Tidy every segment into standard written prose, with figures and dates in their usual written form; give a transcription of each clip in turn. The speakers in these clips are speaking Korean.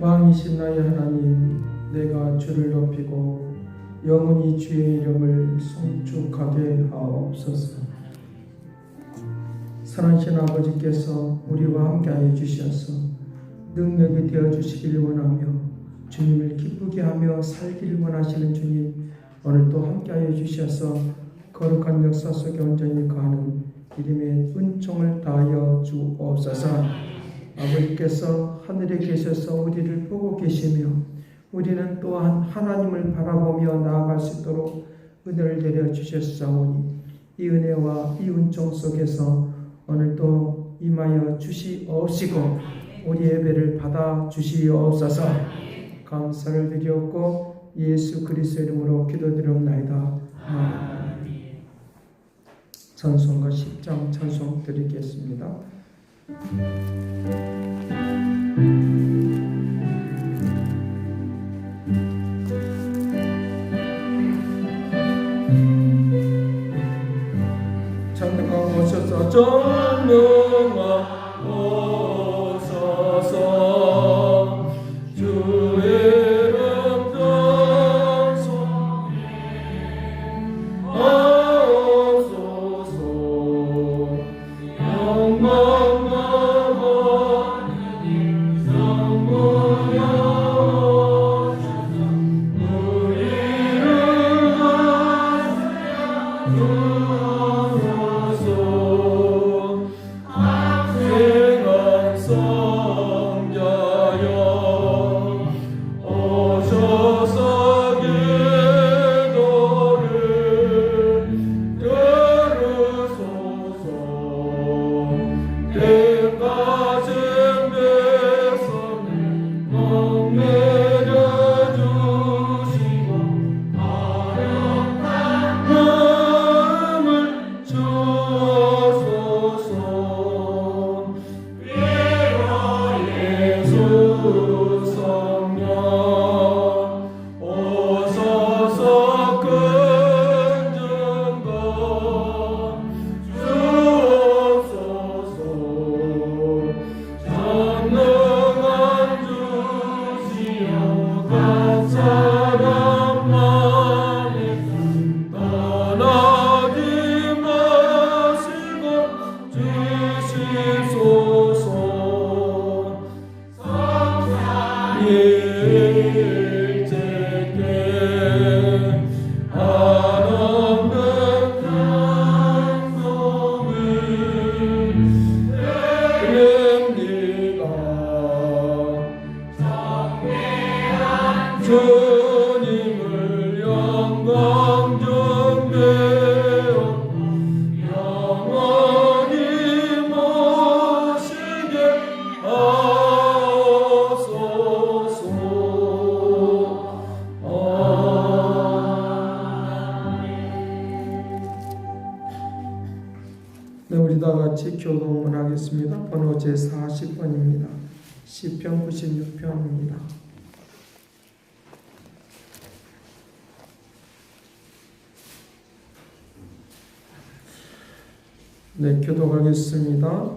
왕이신 나의 하나님, 내가 주를 높이고 영원히 주의 이름을 송축하게 하옵소서. 사랑하신 아버지께서 우리와 함께하여 주셔서 능력이 되어 주시길 원하며 주님을 기쁘게 하며 살기를 원하시는 주님, 오늘도 함께하여 주셔서 거룩한 역사 속에 온전히 거하는 이름의 은총을 다하여 주옵소서. 아버지께서 하늘에 계셔서 우리를 보고 계시며 우리는 또한 하나님을 바라보며 나아갈 수 있도록 은혜를 내려 주셨사오니 이 은혜와 이 은총 속에서 오늘도 임하여 주시옵시고 우리 예배를 받아 주시옵소서. 감사를 드리옵고 예수 그리스도 이름으로 기도드리옵나이다. 아멘. 찬송가 10장 찬송 드리겠습니다. 전능아 오셔서 전능아 오소서 주의 이름 찬송하옵소서. 영광하고 주님을 영광 중대어 영원히 모시게 하소서. 네, 우리 다 같이 교동문 하겠습니다. 번호 제40번입니다. 시편 96편입니다. 네, 교독하겠습니다.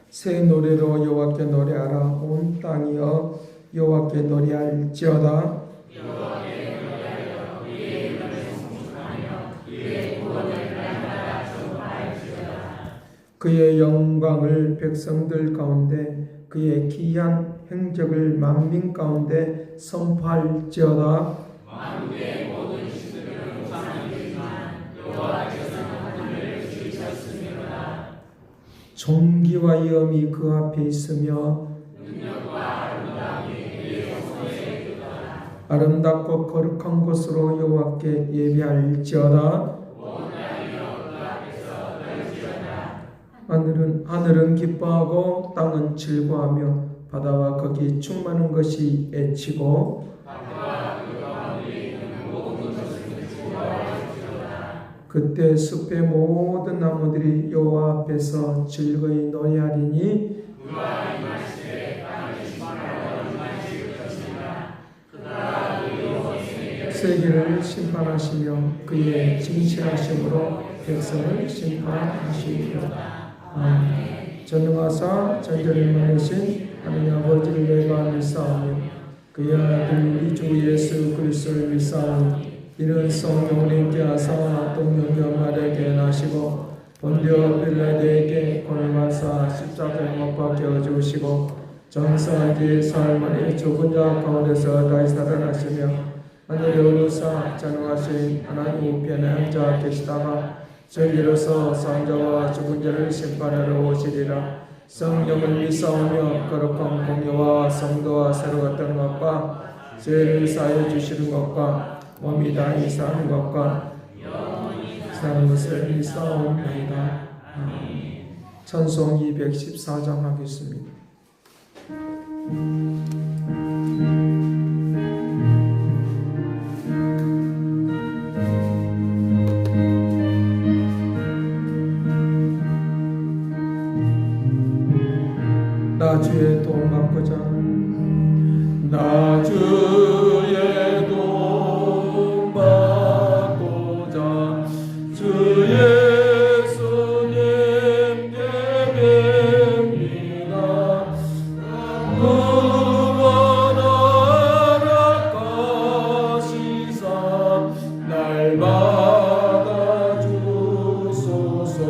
새 노래로 여호와께 노래하라. 온 땅이여 여호와께 노래할지어다. 여호와께 노래하여 그의 이름을 송축하며 그의 구원을 날마다 전파할지어다. 그의 영광을 백성들 가운데 그의 기이한 행적을 만민 가운데 선포할지어다. 만국의 모든 신들은 우상이지만 여호와께서는 하늘을 지으셨으므로다. 존귀와 위엄이 그 앞에 있으며 능력과 아름다움이 그의 손에 있도다. 아름답고 거룩한 곳으로 여호와께 예배할지어다. 하늘은 기뻐하고 땅은 즐거워하며 바다와 거기 충만한 것이 애치고 그때 숲의 모든 나무들이 여호와 앞에서 즐거이 노래하리니 세계를 심판하시며 그의 진실하심으로 백성을 심판하시리로다. 아멘. 전능하사 전절을 많으신 하느님 아버지를 내가 믿사오며 그의 아들 우리 주 예수 그리스도를 믿사오니 이는 성령님께 하사 동명녀마리아에게 나시고 본디오 빌라도에게 고난을 받사 십자가에 못 박혀 죽으시고 장사한 뒤 사흘 만에 죽은 자 가운데서 다시 살아나시며 하늘에 오르사 전능하신 하나님 우편에 앉아 계시다가 저희로서 산자와 죽은 자를 심판하러 오시리라. 성령을 믿사오며 거룩한 공유와 성도와 새로 같은 것과 죄를 사하여 주시는 것과 몸이 다히 사는 것과 사는 것을 믿사옵나이다. 찬송 214장 하겠습니다. 나 주의 도움 받고자 나 주의 도움 받고자 주 예수님께 뵙니다. 구원하라 가시사 날 받아 주소서.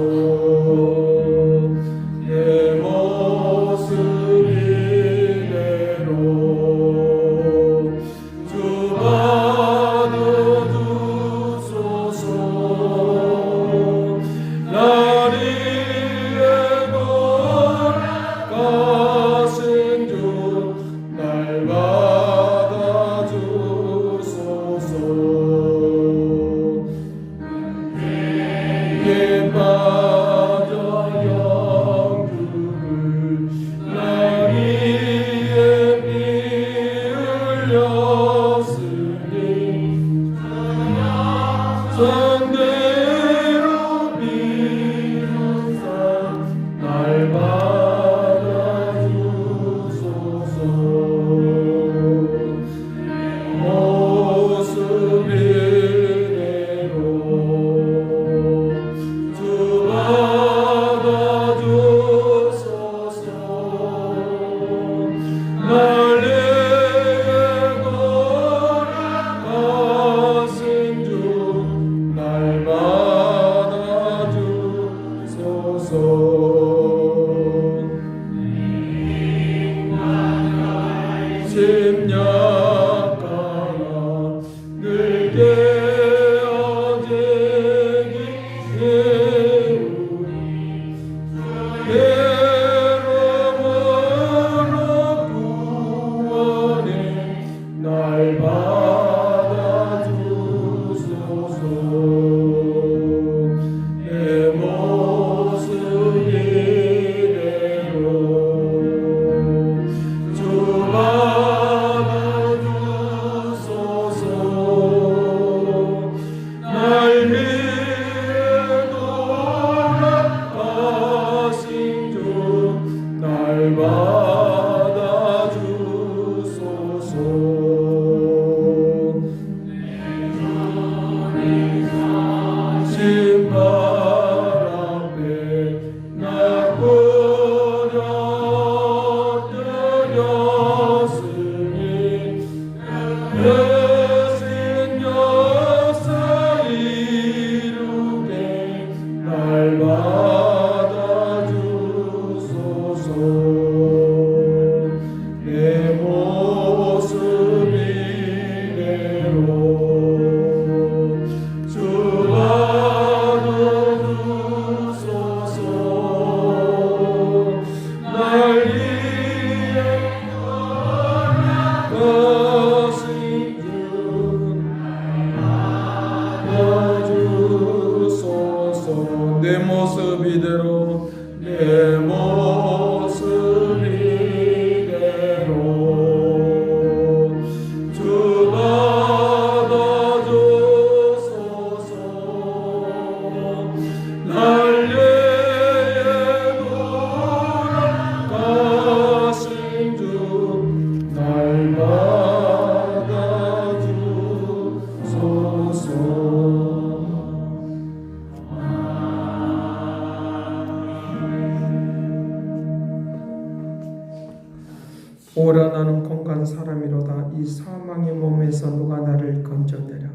오라 나는 건강한 사람이로다. 이 사망의 몸에서 누가 나를 건져내라.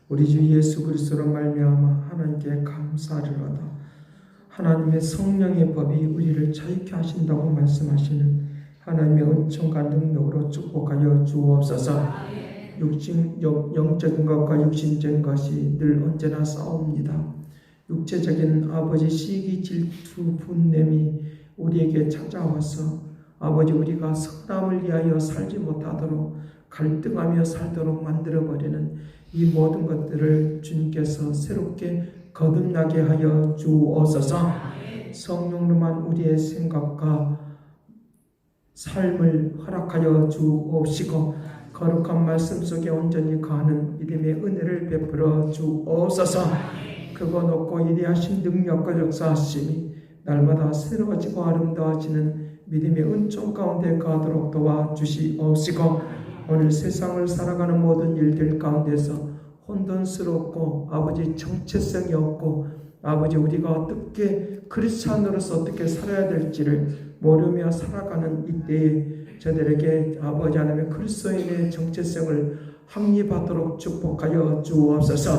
우리 주 예수 그리스도로 말미암아 하나님께 감사하리로다. 하나님의 성령의 법이 우리를 자유케 하신다고 말씀하시는 하나님의 은총과 능력으로 축복하여 주옵소서. 영적인 것과 육신적인 것이 늘 언제나 싸웁니다. 육체적인 아버지 시기, 질투, 분냄이 우리에게 찾아와서 아버지 우리가 선함을 위하여 살지 못하도록 갈등하며 살도록 만들어버리는 이 모든 것들을 주님께서 새롭게 거듭나게 하여 주옵소서. 성령님만 우리의 생각과 삶을 허락하여 주옵시고 거룩한 말씀 속에 온전히 거하는 믿음의 은혜를 베풀어 주옵소서. 그거 놓고 이리하신 능력과 역사하심이 날마다 새로워지고 아름다워지는 믿음의 은총 가운데 거하도록 도와주시옵시고 오늘 세상을 살아가는 모든 일들 가운데서 혼돈스럽고 아버지 정체성이 없고 아버지 우리가 어떻게 크리스찬으로서 어떻게 살아야 될지를 모르며 살아가는 이때에 저들에게 아버지 하나님의 그리스도인의 정체성을 확립하도록 축복하여 주옵소서.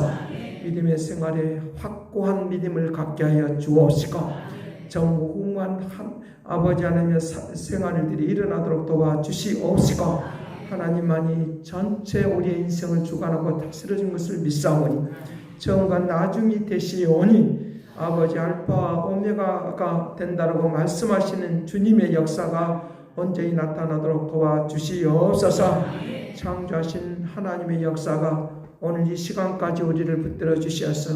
믿음의 생활에 확고한 믿음을 갖게 하여 주옵시고 정무궁한 아버지 하나님의 생활들이 일어나도록 도와주시옵시고 하나님만이 전체 우리의 인생을 주관하고 다스려진 것을 믿사오니 처음과 나중이 되시오니 아버지 알파와 오메가가 된다라고 말씀하시는 주님의 역사가 온전히 나타나도록 도와주시옵소서. 창조하신 하나님의 역사가 오늘 이 시간까지 우리를 붙들어 주시어서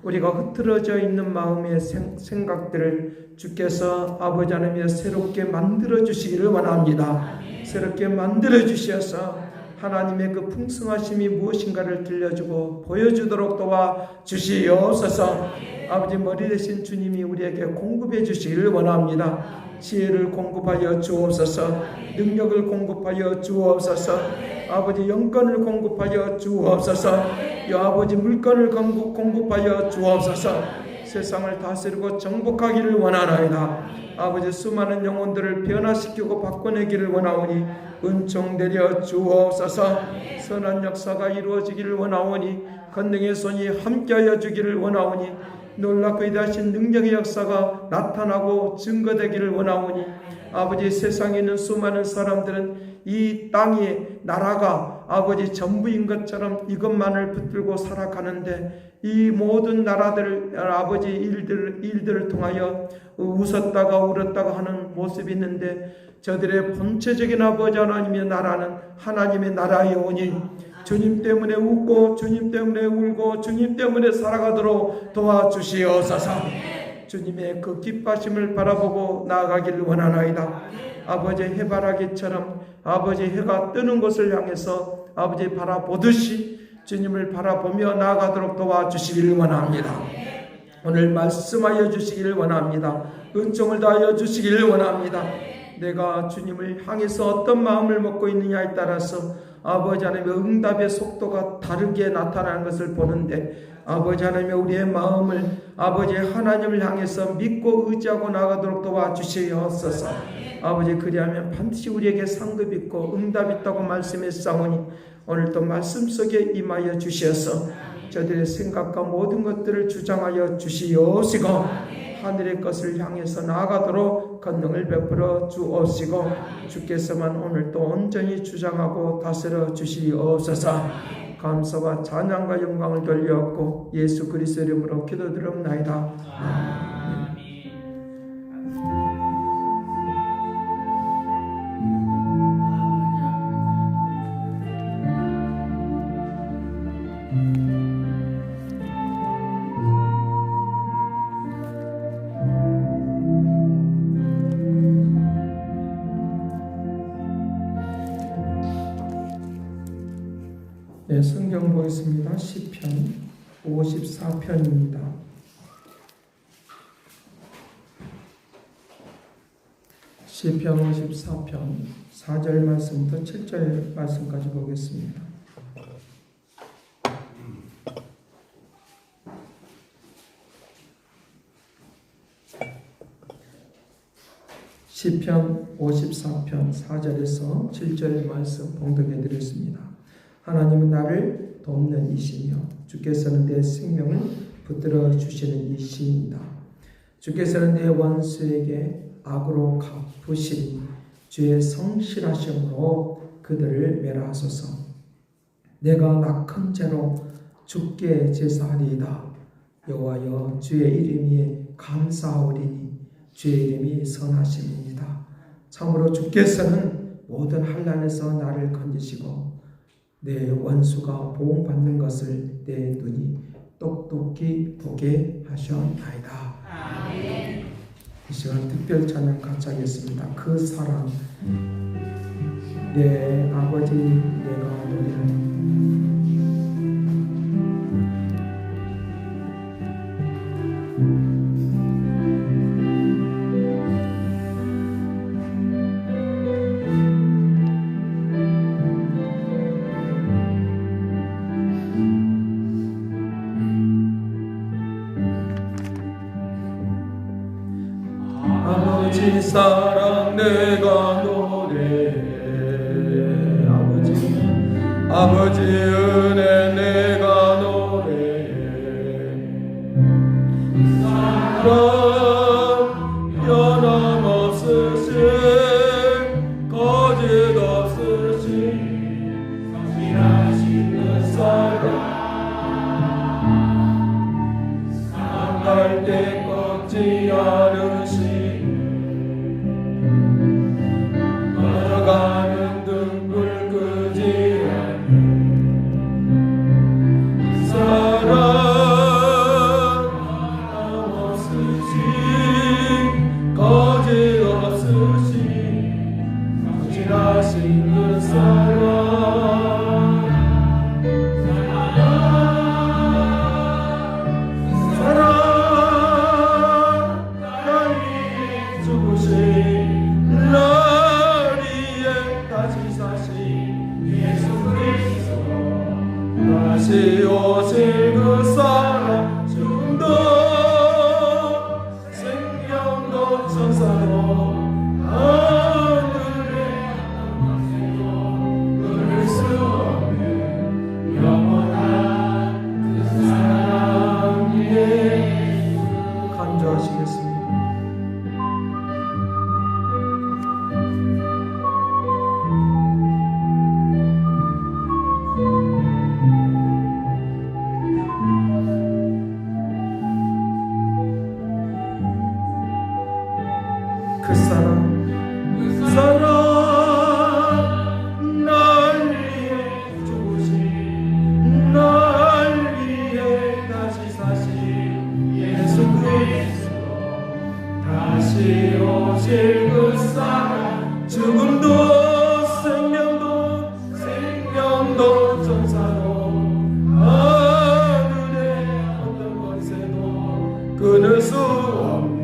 우리가 흐트러져 있는 마음의 생각들을 주께서 아버지 하나님이 새롭게 만들어 주시기를 원합니다. 새롭게 만들어 주셔서 하나님의 그 풍성하심이 무엇인가를 들려주고 보여주도록 도와주시옵소서. 아버지 머리 대신 주님이 우리에게 공급해 주시기를 원합니다. 지혜를 공급하여 주옵소서. 능력을 공급하여 주옵소서. 아버지 영권을 공급하여 주옵소서. 아버지 물건을 공급하여 주옵소서. 세상을 다스리고 정복하기를 원하나이다. 아버지 수많은 영혼들을 변화시키고 바꿔내기를 원하오니 은총 내려 주옵소서. 선한 역사가 이루어지기를 원하오니 권능의 손이 함께하여 주기를 원하오니 놀랍고 위대하신 능력의 역사가 나타나고 증거되기를 원하오니 아버지 세상에 있는 수많은 사람들은 이 땅이 나라가 아버지 전부인 것처럼 이것만을 붙들고 살아가는데 이 모든 나라들 아버지 일들을 통하여 웃었다가 울었다가 하는 모습이 있는데 저들의 본체적인 아버지 하나님의 나라는 하나님의 나라이오니 주님 때문에 웃고 주님 때문에 울고 주님 때문에 살아가도록 도와주시옵소서. 주님의 그 기뻐하심을 바라보고 나아가기를 원하나이다. 아버지 해바라기처럼 아버지 해가 뜨는 곳을 향해서 아버지 바라보듯이 주님을 바라보며 나아가도록 도와주시기를 원합니다. 오늘 말씀하여 주시기를 원합니다. 은총을 다하여 주시기를 원합니다. 내가 주님을 향해서 어떤 마음을 먹고 있느냐에 따라서 아버지 하나님의 응답의 속도가 다르게 나타나는 것을 보는데 아버지 하나님의 우리의 마음을 아버지 하나님을 향해서 믿고 의지하고 나가도록 도와주시옵소서. 아버지 그리하면 반드시 우리에게 상급 있고 응답 있다고 말씀했사오니 오늘도 말씀 속에 임하여 주시어서 저들의 생각과 모든 것들을 주장하여 주시옵시고 하늘의 것을 향해서 나아가도록 권능을 베풀어 주옵시고 주께서만 오늘도 온전히 주장하고 다스려 주시옵소서. 감사와 찬양과 영광을 돌려엎고 예수 그리스도 이름으로 기도드립나이다. 아멘. 네, 성경 보겠습니다. 시편 54편입니다. 시편 54편 4절 말씀부터 7절 말씀까지 보겠습니다. 시편 54편 4절에서 7절 말씀 봉독해 드렸습니다. 하나님은 나를 돕는 이시며 주께서는 내 생명을 붙들어 주시는 이시입니다. 주께서는 내 원수에게 악으로 갚으시니 주의 성실하심으로 그들을 멸하소서. 내가 낙한 죄로 주께 제사하리이다. 여호와여 주의 이름이 감사하오리니 주의 이름이 선하심입니다. 참으로 주께서는 모든 환난에서 나를 건지시고 내 원수가 보응받는 것을 내 눈이 똑똑히 보게 하셨나이다. 아멘. 이 시간 특별 찬양 같이 하겠습니다. 그 사랑 내 아버지 내가 노래하리. 아버지 사랑 내가 노래해. 아버지 은혜 내가 노래해. 사랑 변함없으신 거짓 없으신 성실하신 그 사랑 사랑할 때 꺾지 않으신 가는 등불 끄지 않는 사랑 없으신 거짓 없으신 성실하신 그 사랑 날 위해 죽으신 다시 오실 그 사랑 죽음도 생명도 천사도 하늘의 왕세도 끊을 수 없는 영원한 그 사랑 위에 간주하시겠습니다. 그 사랑 날 위해 죽으신 날 위해 다시 사신 예수 그리스도 다시 오실 그 사랑 죽음도 생명도 천사도 하늘의 어떤 권세도 끊을 수 없는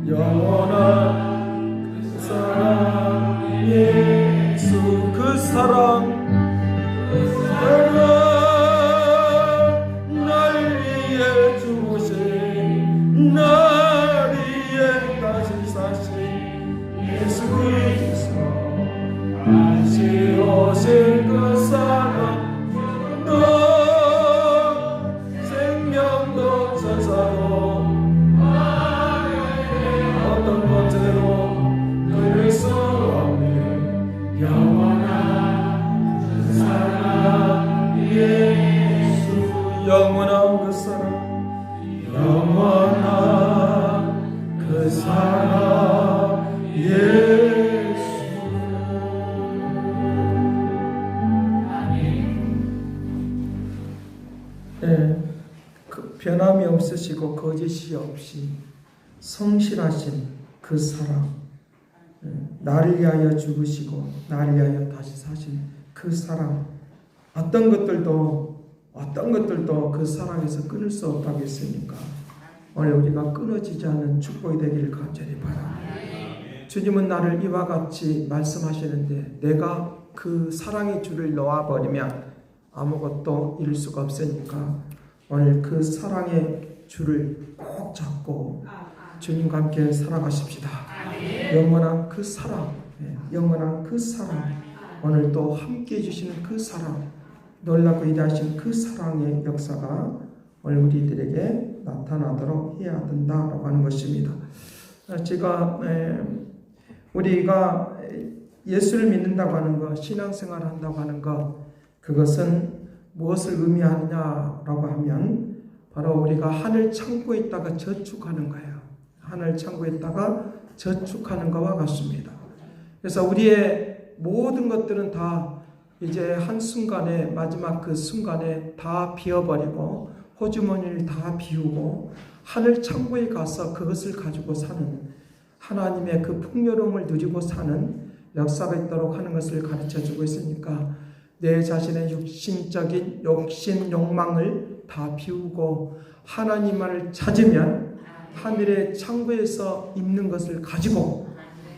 영원한 사랑 예수 그 사랑 날 위해 죽으신 날 위해 다시 사신 예수 그리스도 다시 오실 그 사랑 생명도 천사도 어떤 번째로 끊을 수 없는 영원한 그 사랑 예수 영원한 그 사랑 영원한 그 사랑 예수 네, 그 변함이 없으시고 거짓이 없이 성실하신 그 사랑 나를 위하여 죽으시고 나를 위하여 다시 사신 그 사랑 어떤 것들도 그 사랑에서 끊을 수 없다고 했으니까 오늘 우리가 끊어지지 않는 축복이 되기를 간절히 바랍니다. 주님은 나를 이와 같이 말씀하시는데 내가 그 사랑의 줄을 놓아버리면 아무것도 이룰 수가 없으니까 오늘 그 사랑의 줄을 꼭 잡고 주님과 함께 살아가십시다. 영원한 그 사랑, 영원한 그 사랑, 오늘도 함께 해주시는 그 사랑, 놀랍고 위대하신 그 사랑의 역사가 오늘 우리들에게 나타나도록 해야 된다라고 하는 것입니다. 제가 우리가 예수를 믿는다고 하는 것, 신앙생활을 한다고 하는 것, 그것은 무엇을 의미하느냐라고 하면 바로 우리가 하늘 창고에 있다가 저축하는 거예요. 하늘 창고에 있다가 저축하는 것과 같습니다. 그래서 우리의 모든 것들은 다 이제 한순간에, 마지막 그 순간에 다 비워버리고 호주머니를 다 비우고 하늘 창고에 가서 그것을 가지고 사는, 하나님의 그 풍요로움을 누리고 사는 역사가 있도록 하는 것을 가르쳐주고 있으니까 내 자신의 육신적인 욕심, 욕망을 다 비우고 하나님만을 찾으면 하늘의 창고에서 있는 것을 가지고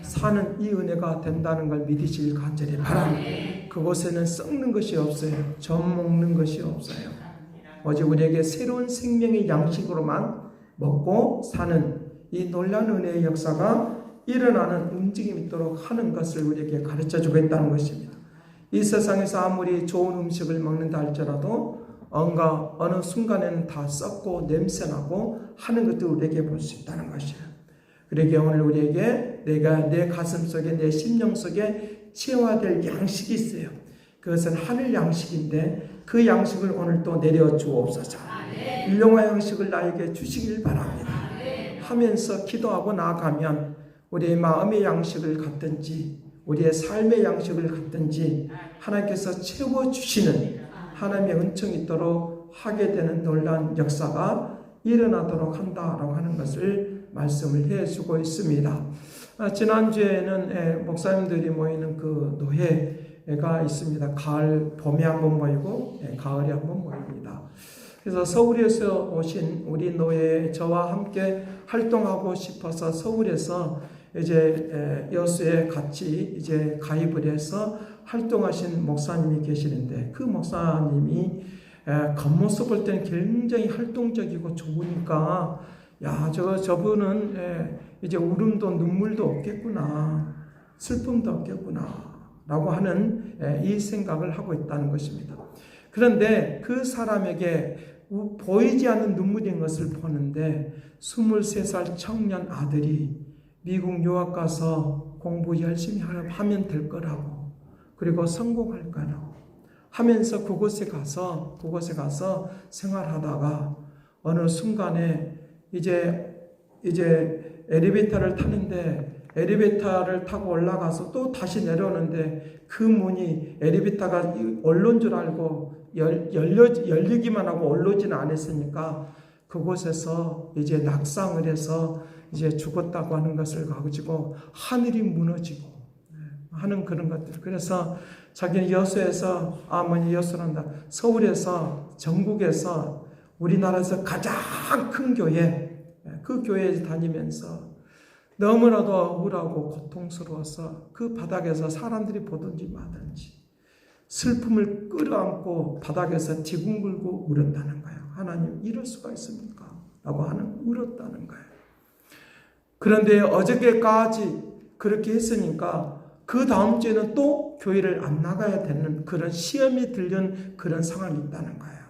사는 이 은혜가 된다는 걸 믿으시길 간절히 바랍니다. 그곳에는 썩는 것이 없어요. 젖 먹는 것이 없어요. 오직 우리에게 새로운 생명의 양식으로만 먹고 사는 이 놀라운 은혜의 역사가 일어나는 움직임이 있도록 하는 것을 우리에게 가르쳐주고 있다는 것입니다. 이 세상에서 아무리 좋은 음식을 먹는다 할지라도 어느 순간에는 다 썩고 냄새나고 하는 것도 우리에게 볼 수 있다는 것이에요. 그러기에 오늘 우리에게 내가 내 가슴 속에, 내 심령 속에 체화될 양식이 있어요. 그것은 하늘 양식인데 그 양식을 오늘 또 내려 주옵소서. 일용할 양식을 나에게 주시길 바랍니다. 하면서 기도하고 나아가면 우리의 마음의 양식을 갖든지 우리의 삶의 양식을 갖든지 하나님께서 채워주시는 하나님의 은총이 있도록 하게 되는 놀라운 역사가 일어나도록 한다라고 하는 것을 말씀을 해주고 있습니다. 지난주에는 목사님들이 모이는 그 노회가 있습니다. 봄에 한번 모이고 가을에 한번 모입니다. 그래서 서울에서 오신 우리 노회, 저와 함께 활동하고 싶어서 서울에서 이제 여수에 같이 이제 가입을 해서 활동하신 목사님이 계시는데, 그 목사님이 겉모습 볼 때는 굉장히 활동적이고 좋으니까 저분은 이제 울음도 눈물도 없겠구나, 슬픔도 없겠구나 라고 하는 이 생각을 하고 있다는 것입니다. 그런데 그 사람에게 보이지 않는 눈물인 것을 보는데 23살 청년 아들이 미국 유학 가서 공부 열심히 하면 될 거라고, 그리고 성공할 거라고 하면서 그곳에 가서 생활하다가 어느 순간에 이제 엘리베이터를 타는데 엘리베이터를 타고 올라가서 또 다시 내려오는데 그 문이 엘리베이터가 올른 줄 알고 열리기만 하고 올르지는 않았으니까 그곳에서 이제 낙상을 해서 이제 죽었다고 하는 것을 가지고 하늘이 무너지고 하는 그런 것들. 그래서 자기는 여수에서, 여수란다, 서울에서, 전국에서, 우리나라에서 가장 큰 교회, 그 교회에 다니면서 너무나도 억울하고 고통스러워서 그 바닥에서 사람들이 보든지 마든지 슬픔을 끌어안고 바닥에서 뒤궁글고 울었다는 거예요. 하나님, 이럴 수가 있습니까? 라고 울었다는 거예요. 그런데 어저께까지 그렇게 했으니까 그 다음 주에는 또 교회를 안 나가야 되는 그런 시험이 들는 그런 상황이 있다는 거예요.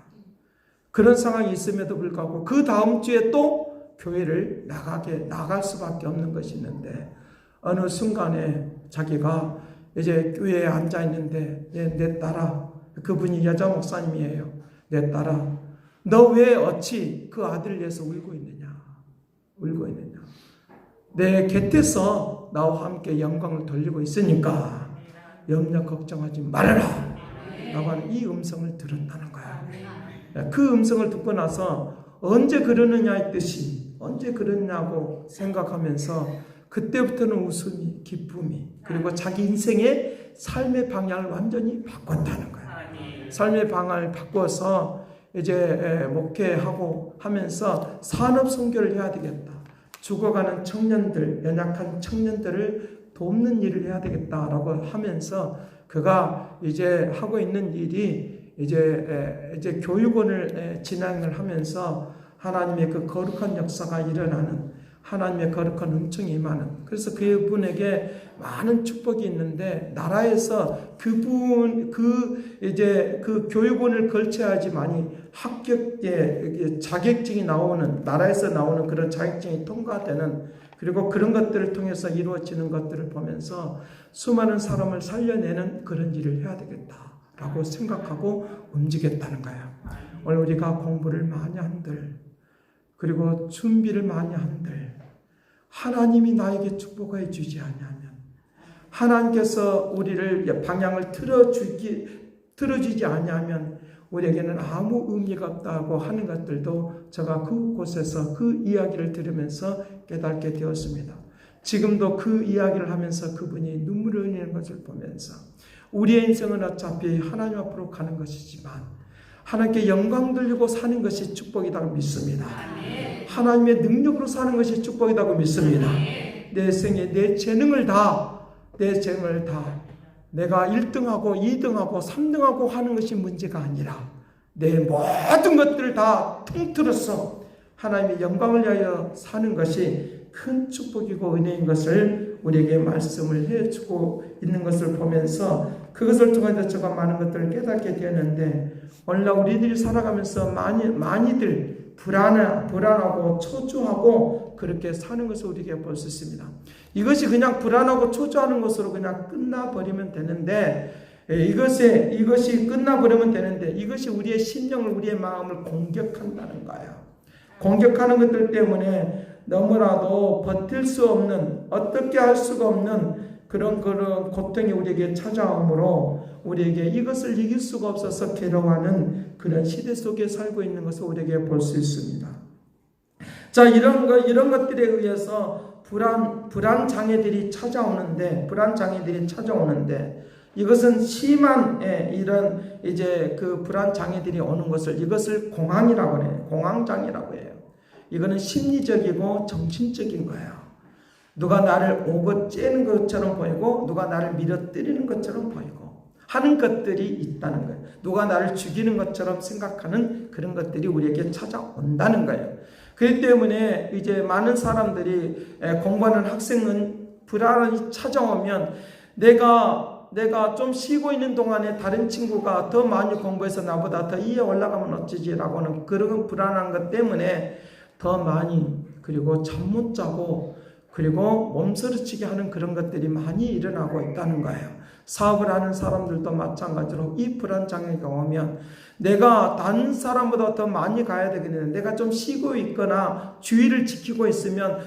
그런 상황이 있음에도 불구하고 그 다음 주에 또 교회를 나갈 수밖에 없는 것이 있는데, 어느 순간에 자기가 이제 교회에 앉아 있는데 내 딸아, 그분이 여자 목사님이에요. 내 딸아, 너 왜 어찌 그 아들을 위해서 울고 있느냐? 내 곁에서 나와 함께 영광을 돌리고 있으니까 염려 걱정하지 말아라 라고 하는 이 음성을 들었다는 거예요. 그 음성을 듣고 나서 언제 그러느냐의 뜻이, 언제 그러냐고 생각하면서 그때부터는 웃음이, 기쁨이, 그리고 자기 인생의 삶의 방향을 완전히 바꿨다는 거예요. 삶의 방향을 바꿔서 이제 목회하고 하면서 산업 선교를 해야 되겠다. 죽어가는 청년들, 연약한 청년들을 돕는 일을 해야 되겠다라고 하면서 그가 이제 하고 있는 일이 이제 교육원을 진행을 하면서 하나님의 그 거룩한 역사가 일어나는, 하나님의 거룩한 은총이 임하는, 그래서 그분에게 많은 축복이 있는데 나라에서 그분 그 교육원을 걸쳐야지만이 합격에 자격증이 나오는, 나라에서 나오는 그런 자격증이 통과되는, 그리고 그런 것들을 통해서 이루어지는 것들을 보면서 수많은 사람을 살려내는 그런 일을 해야 되겠다라고 생각하고 움직였다는 거예요. 오늘 우리가 공부를 많이 한들, 그리고 준비를 많이 한들, 하나님이 나에게 축복해 주지 않냐면, 하나님께서 우리를 방향을 틀어주지 않냐면 우리에게는 아무 의미가 없다고 하는 것들도 제가 그곳에서 그 이야기를 들으면서 깨닫게 되었습니다. 지금도 그 이야기를 하면서 그분이 눈물을 흘리는 것을 보면서 우리의 인생은 어차피 하나님 앞으로 가는 것이지만 하나님께 영광 돌리고 사는 것이 축복이라고 믿습니다. 하나님의 능력으로 사는 것이 축복이라고 믿습니다. 내 생에 내 재능을 다 내가 1등하고 2등하고 3등하고 하는 것이 문제가 아니라 내 모든 것들을 다 통틀어서 하나님의 영광을 위하여 사는 것이 큰 축복이고 은혜인 것을 우리에게 말씀을 해주고 있는 것을 보면서 그것을 통해서 제가 많은 것들을 깨닫게 되었는데, 오늘날 우리들이 살아가면서 많이들 불안하고 초조하고 그렇게 사는 것을 우리에게 볼 수 있습니다. 이것이 그냥 불안하고 초조하는 것으로 그냥 끝나버리면 되는데, 이것이 끝나버리면 되는데, 이것이 우리의 심령을, 우리의 마음을 공격한다는 거예요. 공격하는 것들 때문에 너무나도 버틸 수 없는, 어떻게 할 수가 없는 그런 고통이 우리에게 찾아오므로 우리에게 이것을 이길 수가 없어서 괴로워하는 그런 시대 속에 살고 있는 것을 우리에게 볼 수 있습니다. 자, 이런 것들에 의해서 불안 장애들이 찾아오는데, 이것은 심한 이런 그 불안 장애들이 오는 것을, 이것을 공황이라고 해요. 공황장애라고 해요. 이거는 심리적이고 정신적인 거예요. 누가 나를 오고 째는 것처럼 보이고, 누가 나를 밀어뜨리는 것처럼 보이고 하는 것들이 있다는 거예요. 누가 나를 죽이는 것처럼 생각하는 그런 것들이 우리에게 찾아온다는 거예요. 그렇기 때문에 이제 많은 사람들이 공부하는 학생은 불안이 찾아오면 내가 좀 쉬고 있는 동안에 다른 친구가 더 많이 공부해서 나보다 더 위에 올라가면 어쩌지라고 하는 그런 불안한 것 때문에 더 많이, 그리고 잠 못 자고, 그리고 몸서리치게 하는 그런 것들이 많이 일어나고 있다는 거예요. 사업을 하는 사람들도 마찬가지로 이 불안 장애가 오면 내가 다른 사람보다 더 많이 가야 되겠는데, 내가 좀 쉬고 있거나 주의를 지키고 있으면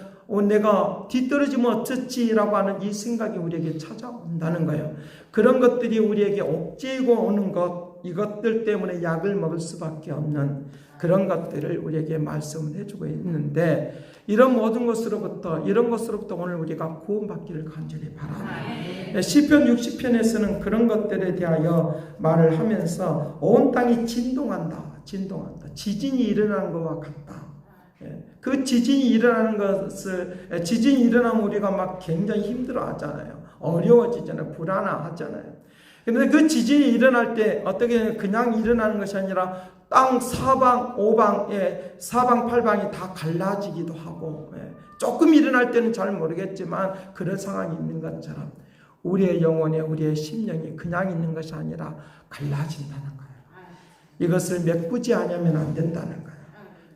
내가 뒤떨어지면 어쩌지라고 하는 이 생각이 우리에게 찾아온다는 거예요. 그런 것들이 우리에게 옥죄이고 오는 것, 이것들 때문에 약을 먹을 수밖에 없는 그런 것들을 우리에게 말씀을 해주고 있는데, 이런 모든 것으로부터 오늘 우리가 구원받기를 간절히 바랍니다. 시편 60편에서는 그런 것들에 대하여 말을 하면서 온 땅이 진동한다. 지진이 일어나는 것과 같다. 그 지진이 일어나면 우리가 막 굉장히 힘들어 하잖아요. 어려워지잖아요. 불안하잖아요. 그런데 그 지진이 일어날 때 어떻게 그냥 일어나는 것이 아니라 땅 사방 팔방이 다 갈라지기도 하고, 조금 일어날 때는 잘 모르겠지만 그런 상황이 있는 것처럼 우리의 영혼에, 우리의 심령이 그냥 있는 것이 아니라 갈라진다는 거예요. 이것을 메꾸지 않으면 안 된다는 거예요.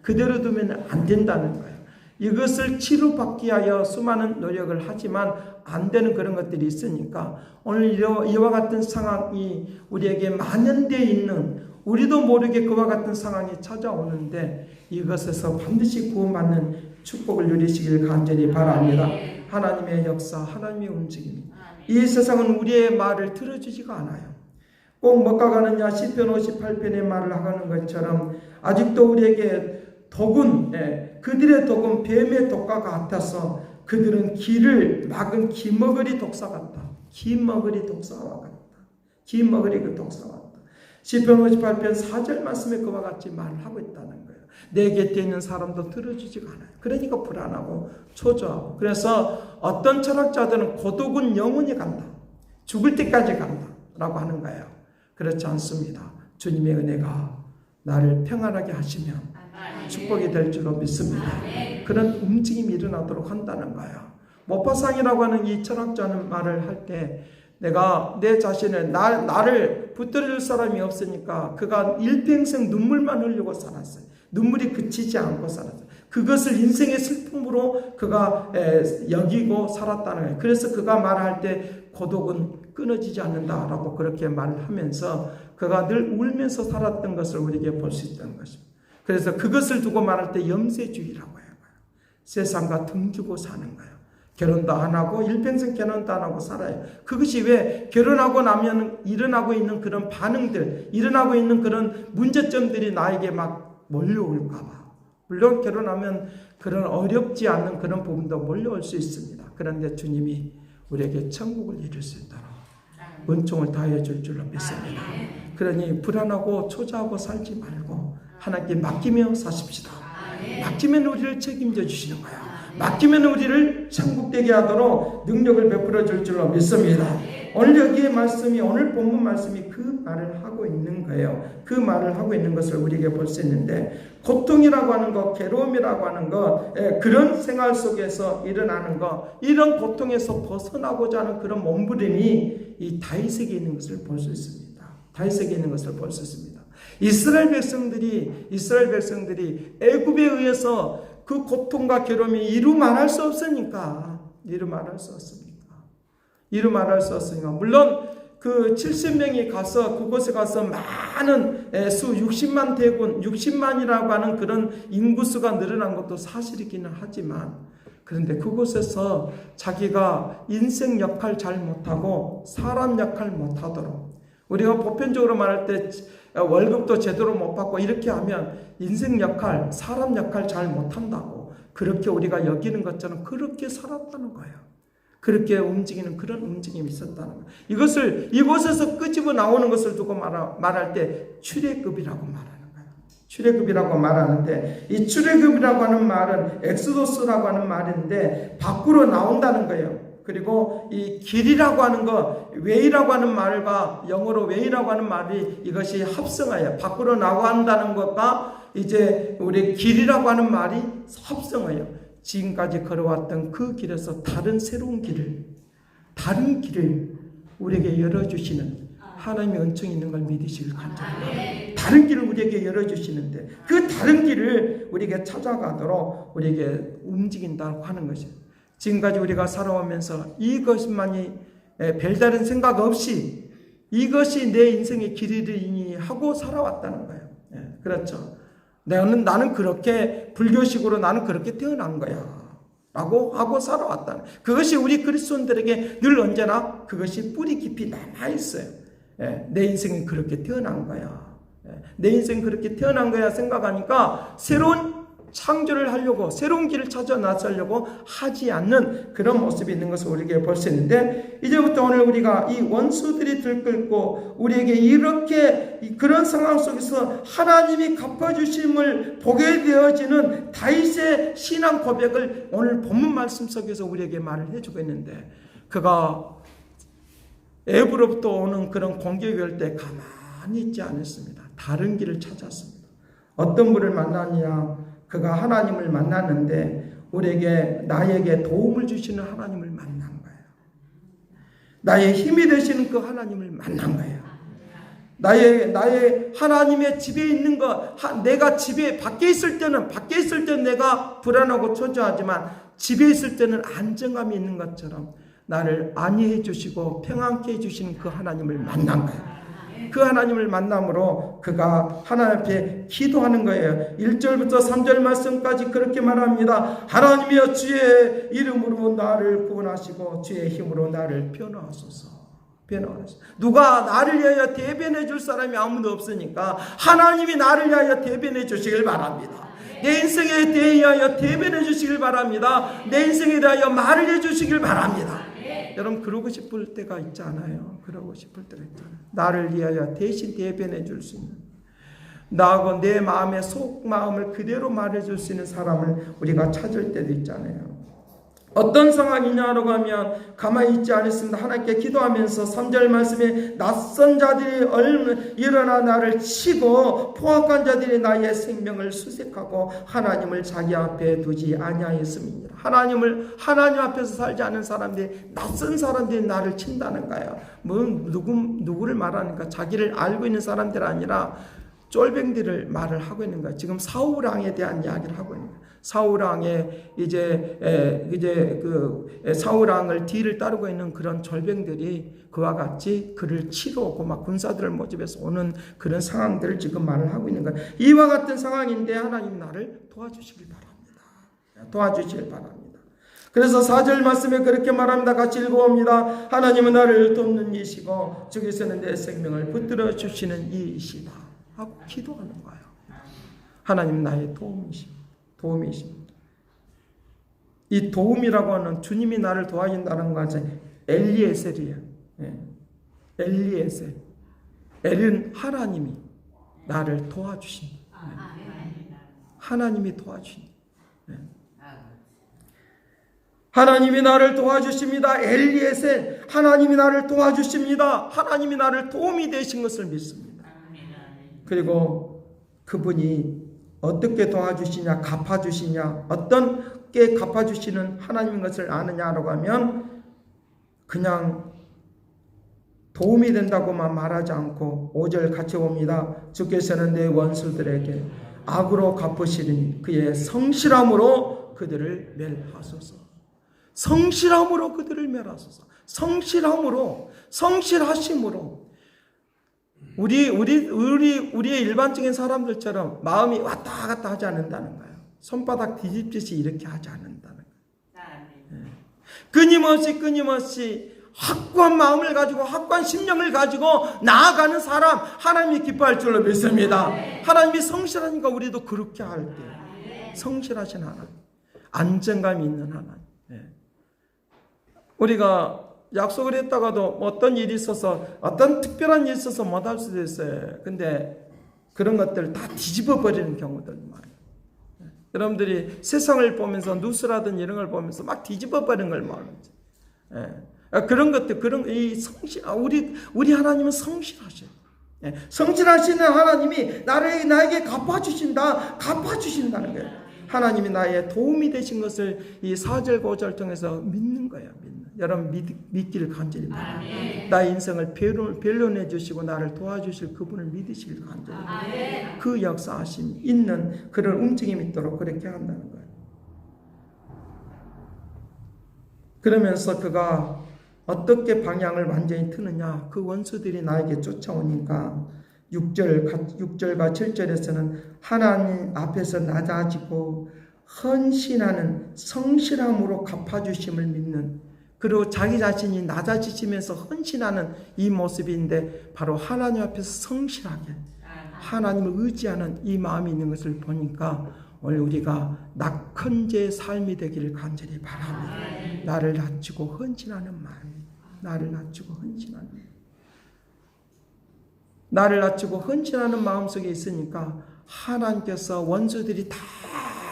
그대로 두면 안 된다는 거예요. 이것을 치료받기 위하여 수많은 노력을 하지만 안 되는 그런 것들이 있으니까 오늘 이와 같은 상황이 우리에게 만연되어 있는, 우리도 모르게 그와 같은 상황이 찾아오는데 이것에서 반드시 구원받는 축복을 누리시길 간절히 바랍니다. 하나님의 역사, 하나님의 움직임, 이 세상은 우리의 말을 들어주지가 않아요. 꼭 뭐가 가느냐, 시편 58편의 말을 하는 것처럼 아직도 우리에게 그들의 독은 뱀의 독과 같아서 그들은 길을 막은 기머거리 독사 같다. 기머거리 독사와 같다. 시편 58편 4절 말씀에 그와 같이 말을 하고 있다는 거예요. 내 곁에 있는 사람도 들어주지가 않아요. 그러니까 불안하고 초조하고. 그래서 어떤 철학자들은 고독은 영원히 간다. 죽을 때까지 간다 라고 하는 거예요. 그렇지 않습니다. 주님의 은혜가 나를 평안하게 하시면 축복이 될 줄로 믿습니다. 그런 움직임이 일어나도록 한다는 거예요. 모파상이라고 하는 이 철학자는 말을 할 때 내가 내 자신을 나를 붙들어줄 사람이 없으니까 그가 일평생 눈물만 흘리고 살았어요. 눈물이 그치지 않고 살았어요. 그것을 인생의 슬픔으로 그가 여기고 살았다는 거예요. 그래서 그가 말할 때 고독은 끊어지지 않는다라고 그렇게 말을 하면서 그가 늘 울면서 살았던 것을 우리에게 볼 수 있다는 것입니다. 그래서 그것을 두고 말할 때 염세주의라고 해요. 세상과 등지고 사는 거예요. 결혼도 안 하고 일평생 결혼도 안 하고 살아요. 그것이 왜 결혼하고 나면 일어나고 있는 그런 반응들, 일어나고 있는 그런 문제점들이 나에게 막 몰려올까 봐. 물론 결혼하면 그런 어렵지 않은 그런 부분도 몰려올 수 있습니다. 그런데 주님이 우리에게 천국을 이룰 수 있도록 은총을 다해 줄 줄로 믿습니다. 그러니 불안하고 초조하고 살지 말고 하나님께 맡기며 사십시다. 맡기면 우리를 책임져 주시는 거야. 맡기면 우리를 천국되게 하도록 능력을 베풀어 줄 줄로 믿습니다. 오늘 여기에 말씀이, 오늘 본문 말씀이 그 말을 하고 있는 거예요. 그 말을 하고 있는 것을 우리에게 볼 수 있는데, 고통이라고 하는 것, 괴로움이라고 하는 것, 그런 생활 속에서 일어나는 것, 이런 고통에서 벗어나고자 하는 그런 몸부림이 이 다윗에게 있는 것을 볼 수 있습니다. 다윗에게 있는 것을 볼 수 있습니다. 이스라엘 백성들이 애굽에 의해서 그 고통과 괴로움이 이루 말할 수 없으니까. 물론 그 70명이 가서 그곳에 가서 많은 수 60만 대군, 60만이라고 하는 그런 인구수가 늘어난 것도 사실이기는 하지만, 그런데 그곳에서 자기가 인생 역할 잘 못하고 사람 역할 못하도록, 우리가 보편적으로 말할 때 월급도 제대로 못 받고 이렇게 하면 인생 역할, 사람 역할 잘 못한다고 그렇게 우리가 여기는 것처럼 그렇게 살았다는 거예요. 그렇게 움직이는 그런 움직임이 있었다는 거예요. 이것을 이곳에서 끄집어 나오는 것을 두고 말할 때 출애굽이라고 말하는 거예요. 출애굽이라고 말하는데, 이 출애굽이라고 하는 말은 엑소도스라고 하는 말인데 밖으로 나온다는 거예요. 그리고 이 길이라고 하는 것, 웨이라고 하는 말과 영어로 웨이라고 하는 말이 이것이 합성하여 밖으로 나간다는 것과 이제 우리 길이라고 하는 말이 합성하여 지금까지 걸어왔던 그 길에서 다른 길을 우리에게 열어주시는 하나님의 은총이 있는 걸 믿으시길 간절합니다. 다른 길을 우리에게 열어주시는데 그 다른 길을 우리에게 찾아가도록 우리에게 움직인다고 하는 것이에요. 지금까지 우리가 살아오면서 이것만이 별다른 생각 없이 이것이 내 인생의 길이니 하고 살아왔다는 거예요. 그렇죠. 나는 그렇게 불교식으로 나는 그렇게 태어난 거야 라고 하고 살아왔다는, 그것이 우리 그리스도인들에게 늘 언제나 그것이 뿌리 깊이 남아있어요. 내 인생은 그렇게 태어난 거야. 내 인생 그렇게 태어난 거야 생각하니까 새로운 창조를 하려고, 새로운 길을 찾아 나서려고 하지 않는 그런 모습이 있는 것을 우리에게 볼 수 있는데, 이제부터 오늘 우리가 이 원수들이 들끓고 우리에게 이렇게 그런 상황 속에서 하나님이 갚아주심을 보게 되어지는 다윗의 신앙 고백을 오늘 본문 말씀 속에서 우리에게 말을 해주고 있는데, 그가 애굽으로부터 오는 그런 공격이 올 때 가만히 있지 않았습니다. 다른 길을 찾았습니다. 어떤 분을 만나냐? 그가 하나님을 만났는데 나에게 도움을 주시는 하나님을 만난 거예요. 나의 힘이 되시는 그 하나님을 만난 거예요. 나의 하나님의 집에 있는 것, 내가 밖에 있을 때는 내가 불안하고 초조하지만 집에 있을 때는 안정감이 있는 것처럼 나를 안위해 주시고 평안케 해 주시는 그 하나님을 만난 거예요. 그 하나님을 만남으로 그가 하나님 앞에 기도하는 거예요. 1절부터 3절 말씀까지 그렇게 말합니다. 하나님이여, 주의 이름으로 나를 구원하시고 주의 힘으로 나를 변호하소서. 누가 나를 위하여 대변해 줄 사람이 아무도 없으니까 하나님이 나를 위하여 대변해 주시길 바랍니다. 내 인생에 대하여 대변해 주시길 바랍니다. 내 인생에 대하여 말을 해 주시길 바랍니다. 여러분, 그러고 싶을 때가 있지 않아요? 나를 위하여 대신 대변해 줄 수 있는, 나하고 내 마음의 속마음을 그대로 말해 줄 수 있는 사람을 우리가 찾을 때도 있잖아요. 어떤 상황이냐라고 하면 가만히 있지 않았습니다. 하나님께 기도하면서 3절 말씀에 낯선 자들이 일어나 나를 치고 포악한 자들이 나의 생명을 수색하고 하나님을 자기 앞에 두지 아니하였음이니라. 하나님 앞에서 살지 않은 사람들이, 낯선 사람들이 나를 친다는 거예요. 누구를 말하는가? 자기를 알고 있는 사람들 아니라 쫄병들을 말을 하고 있는 거예요. 지금 사울 왕에 대한 이야기를 하고 있는 거예요. 사울 왕의 사울 왕을 뒤를 따르고 있는 그런 졸병들이 그와 같이 그를 치러 오고 막 군사들을 모집해서 오는 그런 상황들을 지금 말을 하고 있는 거예요. 이와 같은 상황인데 하나님 나를 도와주시길 바랍니다. 도와주시길 바랍니다. 그래서 4절 말씀에 그렇게 말합니다. 같이 읽어봅니다. 하나님은 나를 돕는 이시고 주께서는 내 생명을 붙들어 주시는 이이시다 하고 기도하는 거예요. 하나님 나의 도움이십니다. 이 도움이라고 하는, 주님이 나를 도와준다는 것은 엘리에셀이에요. 엘리에셀. 엘은 하나님이 나를 도와주신다. 하나님이 도와주신다. 하나님이 나를 도와주십니다. 엘리에셀. 하나님이 나를 도와주십니다. 하나님이 나를 도움이 되신 것을 믿습니다. 그리고 그분이 어떻게 도와주시냐, 갚아주시냐, 어떤 게 갚아주시는 하나님인 것을 아느냐라고 하면 그냥 도움이 된다고만 말하지 않고 5절 같이 봅니다. 주께서는 내 원수들에게 악으로 갚으시리니 그의 성실함으로 그들을 멸하소서. 성실함으로 그들을 멸하소서. 성실하심으로 우리의 일반적인 사람들처럼 마음이 왔다 갔다 하지 않는다는 거예요. 손바닥 뒤집듯이 이렇게 하지 않는다는 거예요. 끊임없이 확고한 마음을 가지고 확고한 심령을 가지고 나아가는 사람 하나님이 기뻐할 줄로 믿습니다. 하나님이 성실하니까 우리도 그렇게 할게요. 성실하신 하나님, 안정감이 있는 하나님. 우리가 약속을 했다가도 어떤 일이 있어서, 어떤 특별한 일이 있어서 못할 수도 있어요. 근데 그런 것들을 다 뒤집어 버리는 경우들 많아요. 여러분들이 세상을 보면서 뉴스라든 이런 걸 보면서 막 뒤집어 버리는 걸 말하죠. 그런 것들, 우리 하나님은 성실하셔요. 성실하시는 하나님이 나에게 갚아주신다는 거예요. 하나님이 나의 도움이 되신 것을 이 4절 5절 통해서 믿는 거예요. 여러분 믿기를 간절히 바랍니다. 나의 인생을 변론해 주시고 나를 도와주실 그분을 믿으시길 간절히 바랍니다. 그 역사하심이 있는 그런 움직임이 있도록 그렇게 한다는 거예요. 그러면서 그가 어떻게 방향을 완전히 트느냐, 그 원수들이 나에게 쫓아오니까 6절과 7절에서는 하나님 앞에서 낮아지고 헌신하는 성실함으로 갚아주심을 믿는, 그리고 자기 자신이 낮아지시면서 헌신하는 이 모습인데 바로 하나님 앞에서 성실하게 하나님을 의지하는 이 마음이 있는 것을 보니까 오늘 우리가 낙헌제의 삶이 되기를 간절히 바랍니다. 나를 낮추고 헌신하는 마음, 나를 낮추고 헌신하는 마음속에 있으니까 하나님께서 원수들이 다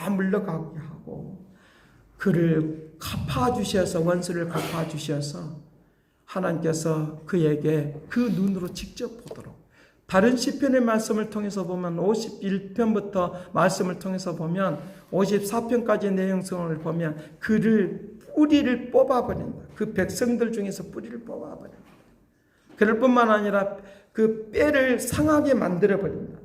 물러가게 하고 그를 갚아주셔서, 원수를 갚아주셔서 하나님께서 그에게 그 눈으로 직접 보도록, 다른 시편의 말씀을 통해서 보면 51편부터 말씀을 통해서 보면 54편까지의 내용성을 보면 그를 뿌리를 뽑아버린다. 그 백성들 중에서 뿌리를 뽑아버린다. 그럴 뿐만 아니라 그 뼈를 상하게 만들어버린다.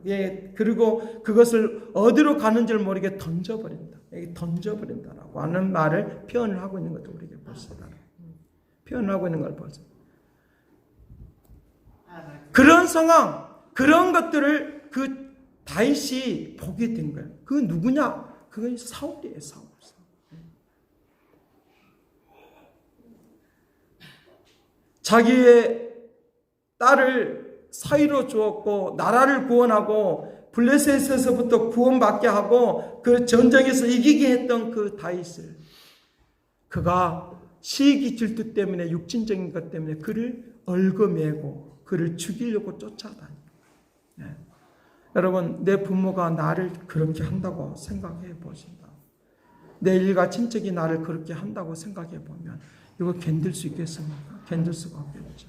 그리고 그것을 어디로 가는 줄 모르게 던져버린다라고 하는 말을 표현을 하고 있는 것도 우리에게 볼 수 있다. 표현하고 있는 걸 보세요. 그런 상황, 그런 것들을 그 다윗이 보게 된 거예요. 그 누구냐? 그건 사울이에요. 사울. 자기의 딸을 사위로 주었고 나라를 구원하고 블레셋에서부터 구원받게 하고 그 전쟁에서 이기게 했던 그 다윗을, 그가 시기 질투 때문에, 육신적인 것 때문에 그를 얽어매고 그를 죽이려고 쫓아다니고. 여러분, 내 부모가 나를 그렇게 한다고 생각해 보신다. 내 일가 친척이 나를 그렇게 한다고 생각해 보면 이거 견딜 수 있겠습니까? 견딜 수가 없겠죠.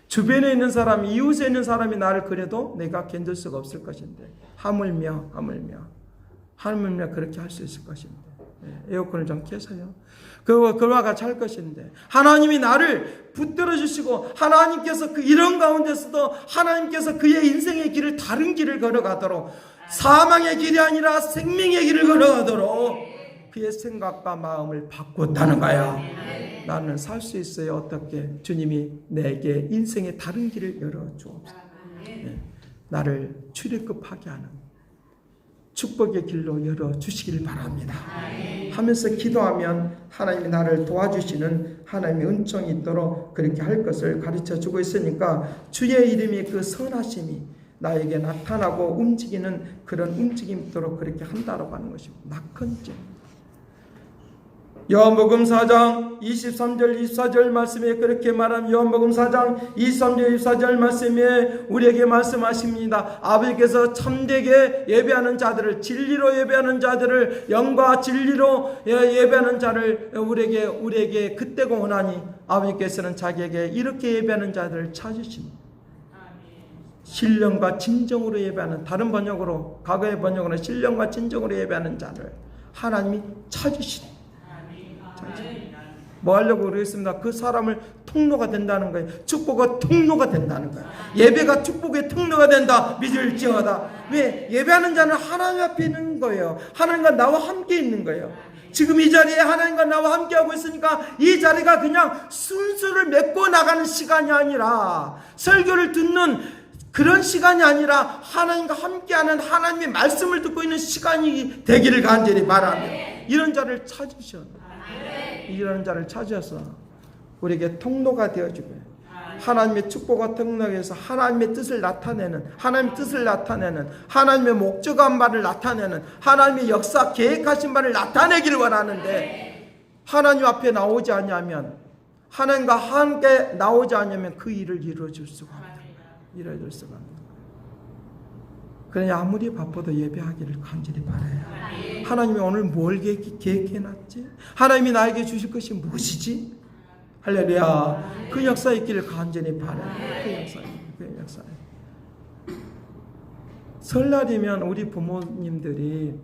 주변에 있는 사람, 이웃에 있는 사람이 나를 그래도 내가 견딜 수가 없을 것인데 하물며 그렇게 할 수 있을 것인데 에어컨을 좀 켜서요. 그와 같이 할 것인데 하나님이 나를 붙들어 주시고 하나님께서 이런 가운데서도 하나님께서 그의 인생의 길을 다른 길을 걸어가도록 사망의 길이 아니라 생명의 길을 걸어가도록 그의 생각과 마음을 바꿨다는 거야. 나는 살 수 있어요. 어떻게? 주님이 내게 인생의 다른 길을 열어주옵소서. 나를 출애굽하게 하는 축복의 길로 열어주시길 바랍니다 하면서 기도하면 하나님이 나를 도와주시는 하나님의 은총이 있도록 그렇게 할 것을 가르쳐주고 있으니까 주의 이름이 그 선하심이 나에게 나타나고 움직이는 그런 움직임이 있도록 그렇게 한다고 하는 것입니다. 낙헌죄. 요한복음 4장 23절 24절 말씀에 그렇게 말하면 요한복음 4장 23절 24절 말씀에 우리에게 말씀하십니다. 아버지께서 참되게 예배하는 자들을 진리로 예배하는 자들을 영과 진리로 예배하는 자를 우리에게 그때가 오나니 아버지께서는 자기에게 이렇게 예배하는 자들을 찾으십니다. 신령과 진정으로 예배하는, 다른 번역으로 과거의 번역으로는 신령과 진정으로 예배하는 자를 하나님이 찾으시다. 뭐 하려고 그러겠습니다. 그 사람을 통로가 된다는 거예요. 축복의 통로가 된다는 거예요. 예배가 축복의 통로가 된다. 믿을지어다. 왜? 예배하는 자는 하나님 앞에 있는 거예요. 하나님과 나와 함께 있는 거예요. 지금 이 자리에 하나님과 나와 함께 하고 있으니까 이 자리가 그냥 순서를 맺고 나가는 시간이 아니라 설교를 듣는 그런 시간이 아니라 하나님과 함께하는 하나님의 말씀을 듣고 있는 시간이 되기를 간절히 바랍니다. 이런 자를 찾으셔. 이런 자를 찾아서 우리에게 통로가 되어주고 하나님의 축복과 통로에서 하나님의 뜻을 나타내는, 하나님의 뜻을 나타내는, 하나님의 목적한 바를 나타내는, 하나님의 역사 계획하신 바를 나타내기를 원하는데 하나님 앞에 나오지 않으면, 하나님과 함께 나오지 않으면 그 일을 이루어줄 수가 없다. 이루어질 수가 없다. 그러니 아무리 바빠도 예배하기를 간절히 바라요. 하나님이 오늘 뭘 계획해놨지? 하나님이 나에게 주실 것이 무엇이지? 할렐루야. 그 역사 있기를 간절히 바라요. 그 역사. 설날이면 우리 부모님들이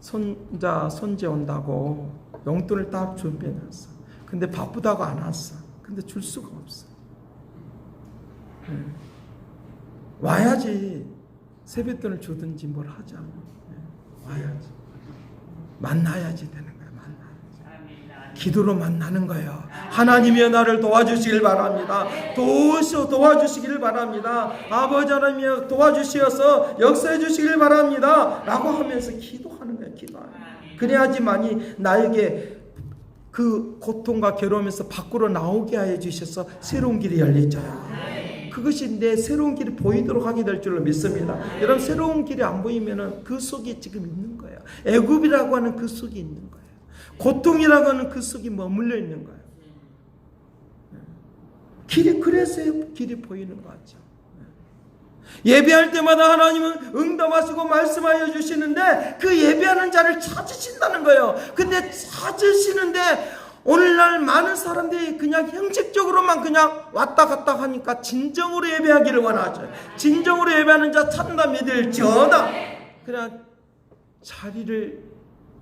손자, 손재 온다고 용돈을 딱 준비해놨어. 근데 바쁘다고 안 왔어. 근데 줄 수가 없어. 와야지. 세뱃돈을 주든지 뭘 하자. 와야지. 만나야지 되는 거야. 만나야지. 기도로 만나는 거예요. 하나님이 나를 도와주시길 바랍니다. 도와주시길 바랍니다. 아버지 하나님이 도와주시어서 역사해 주시길 바랍니다. 라고 하면서 기도하는 거예요. 기도하는 거예요. 그래야지만이 나에게 그 고통과 괴로움에서 밖으로 나오게 하여 주셔서 새로운 길이 열리져요. 그것이 내 새로운 길이 보이도록 하게 될 줄로 믿습니다. 여러분, 새로운 길이 안 보이면은 그 속에 지금 있는 거예요. 애굽이라고 하는 그 속에 있는 거예요. 고통이라고 하는 그 속에 머물러 있는 거예요. 길이, 그래서 길이 보이는 거죠. 예배할 때마다 하나님은 응답하시고 말씀하여 주시는데 그 예배하는 자를 찾으신다는 거예요. 근데 찾으시는데 오늘날 많은 사람들이 그냥 형식적으로만 그냥 왔다 갔다 하니까 진정으로 예배하기를 원하죠. 진정으로 예배하는 자 찾는다 믿을지어다. 그냥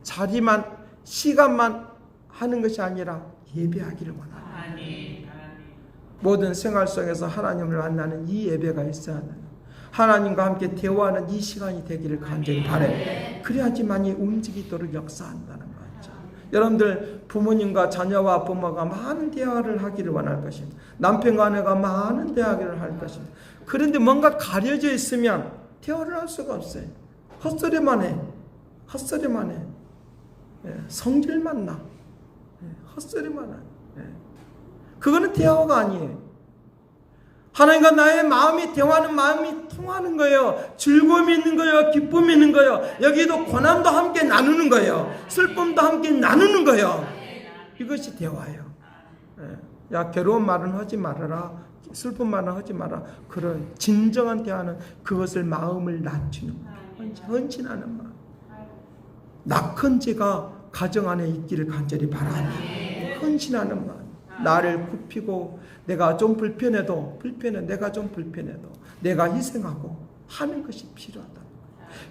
자리만, 시간만 하는 것이 아니라 예배하기를 원합니다. 모든 생활 속에서 하나님을 만나는 이 예배가 있어야 돼요. 하나님과 함께 대화하는 이 시간이 되기를 간절히 바라요. 그래야지만이 움직이도록 역사한다는 거죠. 여러분들, 부모님과 자녀와 부모가 많은 대화를 하기를 원할 것입니다. 남편과 아내가 많은 대화를 할 것입니다. 그런데 뭔가 가려져 있으면 대화를 할 수가 없어요. 헛소리만 해. 성질만 나. 헛소리만 해. 그거는 대화가 아니에요. 하나님과 나의 마음이 대화하는, 마음이 통하는 거예요. 즐거움이 있는 거예요. 기쁨이 있는 거예요. 여기도 고난도 함께 나누는 거예요. 슬픔도 함께 나누는 거예요. 이것이 대화예요. 야, 괴로운 말은 하지 말아라. 슬픈 말은 하지 마라. 그런 진정한 대화는 그것을 마음을 낮추는 거예요. 헌신하는 마음. 낙헌죄가 가정 안에 있기를 간절히 바랍니다. 헌신하는 마음, 나를 굽히고 내가 좀 불편해도 내가 좀 불편해도 내가 희생하고 하는 것이 필요하다.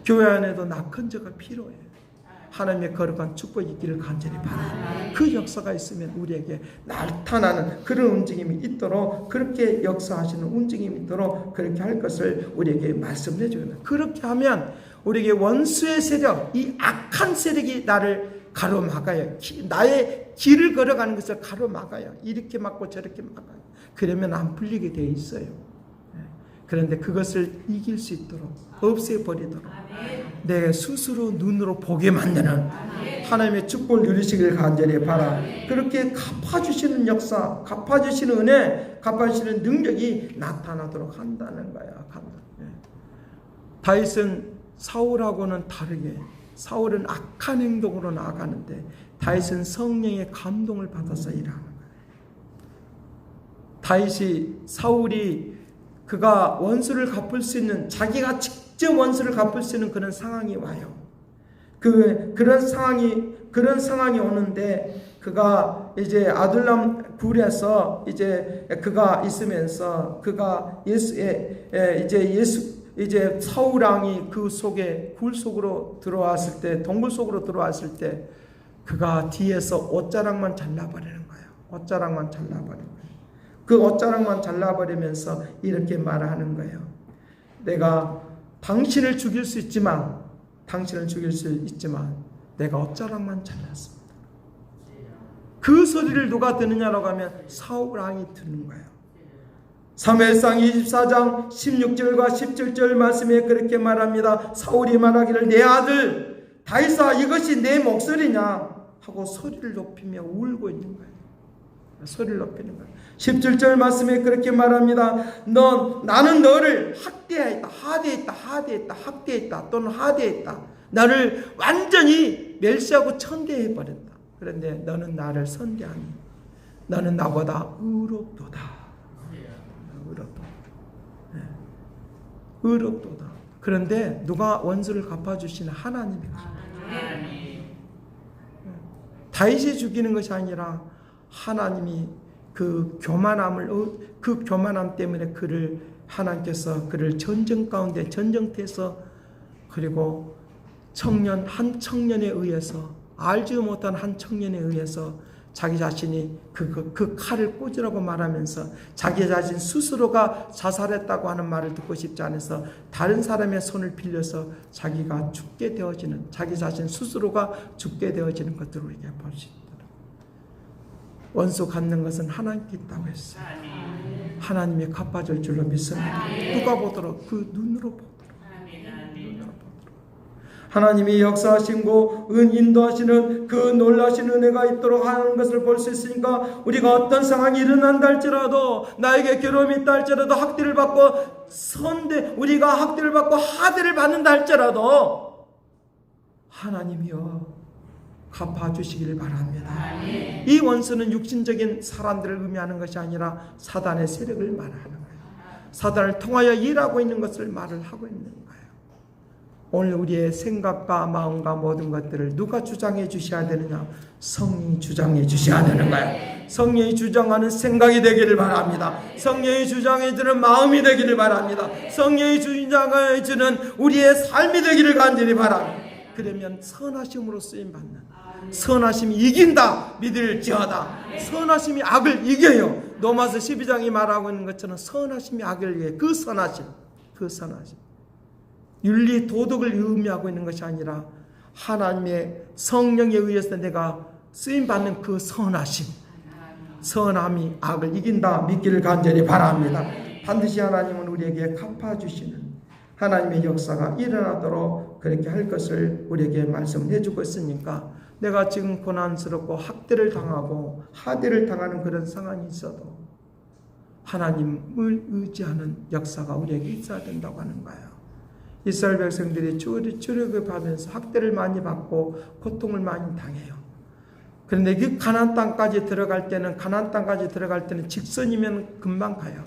교회 안에도 낙헌자가 필요해. 하나님의 거룩한 축복이 있기를 간절히 바랍니다. 그 역사가 있으면 우리에게 나타나는 그런 움직임이 있도록, 그렇게 역사하시는 움직임이 있도록 그렇게 할 것을 우리에게 말씀해 주는, 그렇게 하면 우리에게 원수의 세력, 이 악한 세력이 나를 가로막아요. 나의 길을 걸어가는 것을 가로막아요. 이렇게 막고 저렇게 막아요. 그러면 안 풀리게 돼 있어요. 그런데 그것을 이길 수 있도록, 없애버리도록 내 스스로 눈으로 보게 만드는 하나님의 축복을 누리시길 간절히 바라. 그렇게 갚아주시는 역사, 갚아주시는 은혜, 갚아주시는 능력이 나타나도록 한다는 거야. 다윗은 사울하고는 다르게, 사울은 악한 행동으로 나아가는데 다윗은 성령의 감동을 받아서 일하는 거예요. 사울이 그가 원수를 갚을 수 있는, 자기가 직접 원수를 갚을 수 있는 그런 상황이 와요. 그런 상황이 오는데, 그가 이제 아둘람 굴에서 이제 그가 있으면서 그가 이제 사울 왕이 그 속에 굴 속으로 들어왔을 때, 동굴 속으로 들어왔을 때 그가 뒤에서 옷자락만 잘라버리는 거예요. 옷자락만 잘라버리는 거예요. 그 옷자락만 잘라버리면서 이렇게 말하는 거예요. 내가 당신을 죽일 수 있지만 내가 옷자락만 잘랐습니다. 그 소리를 누가 듣느냐라고 하면 사울 왕이 듣는 거예요. 사무엘상 24장 16절과 17절 말씀에 그렇게 말합니다. 사울이 말하기를 내 아들 다윗아 이것이 내 목소리냐 하고 소리를 높이며 울고 있는 거예요. 소리를 높이는 거예요. 17절 말씀에 그렇게 말합니다. 나는 너를 학대했다 또는 하대했다. 나를 완전히 멸시하고 천대해버렸다. 그런데 너는 나를 선대하니 너는 나보다 의롭도다. 의롭도다. 그런데 누가 원수를 갚아주시는 하나님이 다윗이 죽이는 것이 아니라 하나님이 그 교만함 때문에 하나님께서 그를 전쟁 가운데 전쟁터에서, 그리고 한 청년에 의해서, 알지 못한 한 청년에 의해서 자기 자신이 그 칼을 꽂으라고 말하면서 자기 자신 스스로가 자살했다고 하는 말을 듣고 싶지 않아서 다른 사람의 손을 빌려서 자기가 죽게 되어지는, 자기 자신 스스로가 죽게 되어지는 것들을 우리가 볼 수 있다. 원수 갚는 것은 하나님께 있다고 했어요. 하나님이 갚아줄 줄로 믿습니다. 누가 보도록, 그 눈으로 보도록. 하나님이 역사하시고 인도하시는 그 놀라신 은혜가 있도록 하는 것을 볼 수 있으니까, 우리가 어떤 상황이 일어난다 할지라도, 나에게 괴로움이 있다 할지라도, 학대를 받고 우리가 학대를 받고 하대를 받는다 할지라도 하나님이여 갚아주시길 바랍니다. 이 원수는 육신적인 사람들을 의미하는 것이 아니라 사단의 세력을 말하는 거예요. 사단을 통하여 일하고 있는 것을 말을 하고 있는 거예요. 오늘 우리의 생각과 마음과 모든 것들을 누가 주장해 주셔야 되느냐? 성령이 주장해 주셔야 되는 거예요. 성령이 주장하는 생각이 되기를 바랍니다. 성령이 주장해 주는 마음이 되기를 바랍니다. 성령이 주장해 주는 우리의 삶이 되기를 간절히 바랍니다. 그러면 선하심으로 쓰임받는, 선하심이 이긴다 믿을지어다. 선하심이 악을 이겨요. 로마서 12장이 말하고 있는 것처럼 선하심이 악을 이겨요. 그 선하심 윤리 도덕을 의미하고 있는 것이 아니라 하나님의 성령에 의해서 내가 쓰임받는 그 선함이 악을 이긴다 믿기를 간절히 바랍니다. 반드시 하나님은 우리에게 갚아주시는 하나님의 역사가 일어나도록 그렇게 할 것을 우리에게 말씀해 주고 있으니까, 내가 지금 고난스럽고 학대를 당하고 하대를 당하는 그런 상황이 있어도 하나님을 의지하는 역사가 우리에게 있어야 된다고 하는 거예요. 이스라엘 백성들이 출애굽을 받으면서 학대를 많이 받고 고통을 많이 당해요. 그런데 그 가나안 땅까지 들어갈 때는 직선이면 금방 가요.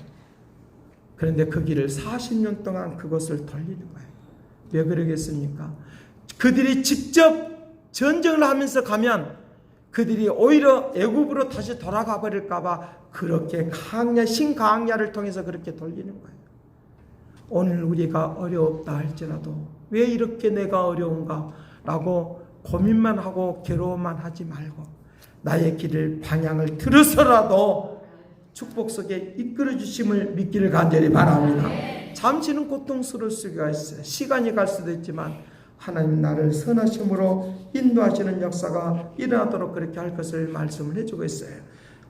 그런데 그 길을 40년 동안 그것을 돌리는 거예요. 왜 그러겠습니까? 그들이 직접 전쟁을 하면서 가면 그들이 오히려 애굽으로 다시 돌아가 버릴까봐 그렇게 신강야를 통해서 그렇게 돌리는 거예요. 오늘 우리가 어렵다 할지라도 왜 이렇게 내가 어려운가 라고 고민만 하고 괴로움만 하지 말고 나의 길을 방향을 들어서라도 축복 속에 이끌어 주심을 믿기를 간절히 바랍니다. 잠시는 고통스러울 수가 있어요. 시간이 갈 수도 있지만 하나님 나를 선하심으로 인도하시는 역사가 일어나도록 그렇게 할 것을 말씀을 해주고 있어요.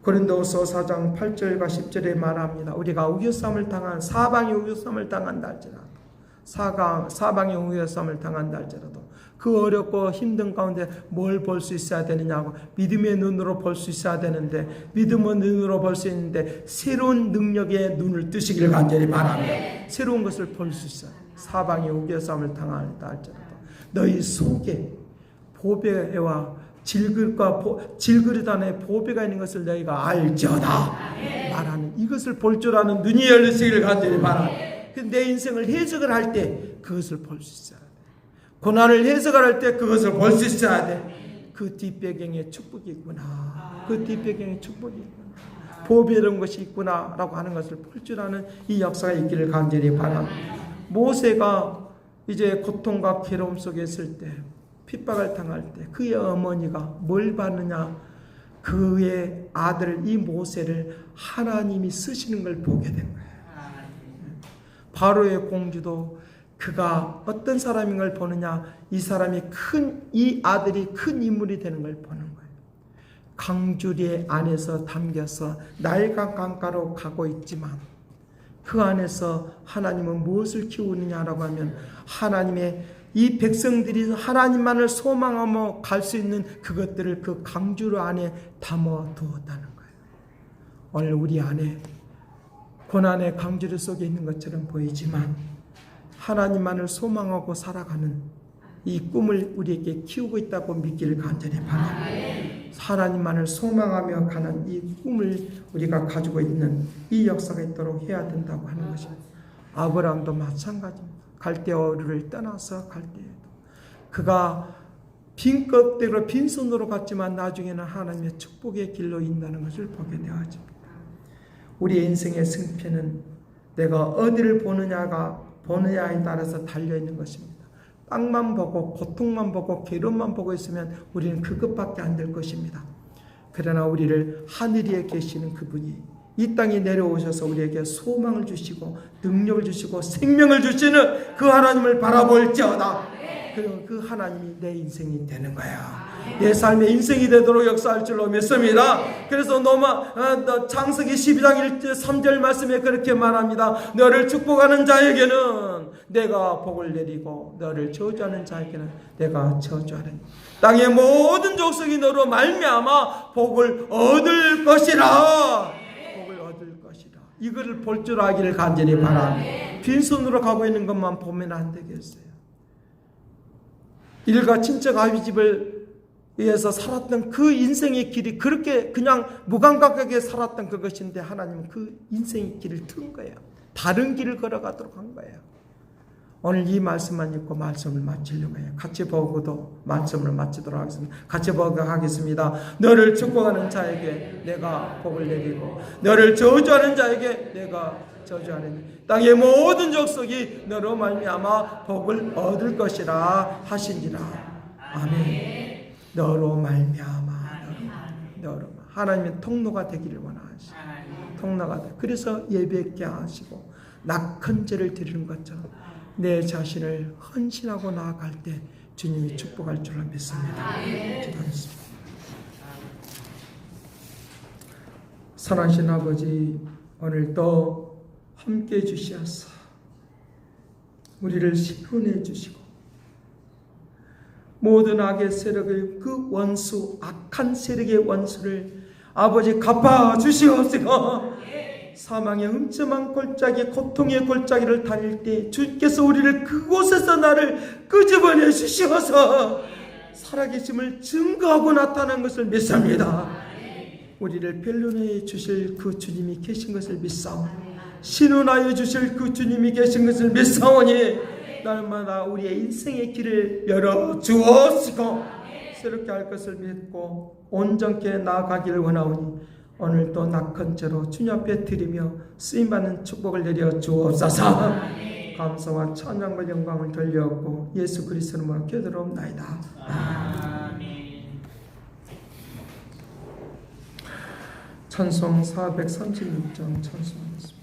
고린도후서 4장 8절과 10절에 말합니다. 우리가 우겨쌈을 당한 사방의 우겨쌈을 당한다 할지라도 사방의 우겨쌈을 당한다 할지라도 그 어렵고 힘든 가운데 뭘 볼 수 있어야 되느냐고 믿음의 눈으로 볼 수 있어야 되는데 믿음의 눈으로 볼 수 있는데 새로운 능력의 눈을 뜨시기를 간절히 바랍니다. 새로운 것을 볼 수 있어요. 사방의 우겨쌈을 당한다 할지라도 너희 속에 보배와 질그릇 안에 보배가 있는 것을 너희가 알지어다 말하는 이것을 볼 줄 아는 눈이 열리시기를 간절히 바랍니다. 내 인생을 해석을 할 때 그것을 볼 수 있어야 돼. 고난을 해석을 할 때 그것을 볼 수 있어야 돼. 그 뒷배경에 축복이 있구나. 그 뒷배경에 축복이 있구나. 보배로운 것이 있구나 라고 하는 것을 볼 줄 아는 이 역사가 있기를 간절히 바랍니다. 모세가 이제 고통과 괴로움 속에 있을 때 핍박을 당할 때 그의 어머니가 뭘 받느냐 그의 아들 이 모세를 하나님이 쓰시는 걸 보게 된 거예요. 바로의 공주도 그가 어떤 사람인 걸 보느냐 이 아들이 큰 인물이 되는 걸 보는 거예요. 강주리 안에서 담겨서 나일강 강가로 가고 있지만 그 안에서 하나님은 무엇을 키우느냐라고 하면 하나님의 이 백성들이 하나님만을 소망하며 갈 수 있는 그것들을 그 강주로 안에 담아 두었다는 거예요. 오늘 우리 안에 고난의 강주로 속에 있는 것처럼 보이지만 하나님만을 소망하고 살아가는 이 꿈을 우리에게 키우고 있다고 믿기를 간절히 바랍니다. 하나님만을 소망하며 가는 이 꿈을 우리가 가지고 있는 이 역사가 있도록 해야 된다고 하는 것입니다. 아브라함도 마찬가지입니다. 갈대아우르를 떠나서 갈 때에도 그가 빈 껍데기로 빈손으로 갔지만 나중에는 하나님의 축복의 길로 인다는 것을 보게 되어집니다. 우리의 인생의 승패는 내가 어디를 보느냐에 따라서 달려있는 것입니다. 빵만 보고 고통만 보고 괴로움만 보고 있으면 우리는 그것밖에 안 될 것입니다. 그러나 우리를 하늘에 계시는 그분이 이 땅에 내려오셔서 우리에게 소망을 주시고 능력을 주시고 생명을 주시는 그 하나님을 바라볼지어다. 그리고 그 하나님이 내 인생이 되는 거야. 내 삶의 인생이 되도록 역사할 줄로 믿습니다. 그래서 창세기 12장 3절 말씀에 그렇게 말합니다. 너를 축복하는 자에게는 내가 복을 내리고 너를 저주하는 자에게는 내가 저주하리니 땅의 모든 족속이 너로 말미암아 복을 얻을 것이라. 복을 얻을 것이라. 이거를 볼 줄 알기를 간절히 바랍니다. 빈손으로 가고 있는 것만 보면 안 되겠어요. 일가 친척 아비집을 위해서 살았던 그 인생의 길이 그렇게 그냥 무감각하게 살았던 그것인데 하나님은 그 인생의 길을 튼 거예요. 다른 길을 걸어가도록 한 거예요. 오늘 이 말씀만 읽고 말씀을 마치려고 해요. 같이 보고도 말씀을 마치도록 하겠습니다. 같이 보고 하겠습니다. 너를 축복하는 자에게 내가 복을 내리고 너를 저주하는 자에게 내가 저주하느니 땅의 모든 족속이 너로 말미암아 복을 얻을 것이라 하신지라. 아멘. 너로 말미암아 너로 하나님의 통로가 되기를 원하시고 통로가 돼. 그래서 예배케 하시고 낙헌제를 드리는 것처럼 내 자신을 헌신하고 나아갈 때 주님이 축복할 줄을 믿습니다. 기도하겠습니다. 선하신 아버지, 오늘도 함께해 주시옵소서. 우리를 시원해 주시고 모든 악의 세력을 그 원수, 악한 세력의 원수를 아버지 갚아 주시옵소서. 사망의 흠점한 골짜기, 고통의 골짜기를 다닐 때 주께서 우리를 그곳에서 나를 끄집어내 주시어서 살아계심을 증거하고 나타난 것을 믿습니다. 우리를 변론해 주실 그 주님이 계신 것을 믿사오니 신원하여 주실 그 주님이 계신 것을 믿사오니 날마다 우리의 인생의 길을 열어 주옵시고 새롭게 할 것을 믿고 온전케 나아가기를 원하오니 오늘도 낙한 채로 주님 앞에 드리며 쓰임받는 축복을 내려 주옵소서. 감사와 찬양과 영광을 돌려옵고 예수 그리스도의 이름으로 기도드리옵나이다. 찬송 436장 찬송하겠습니다.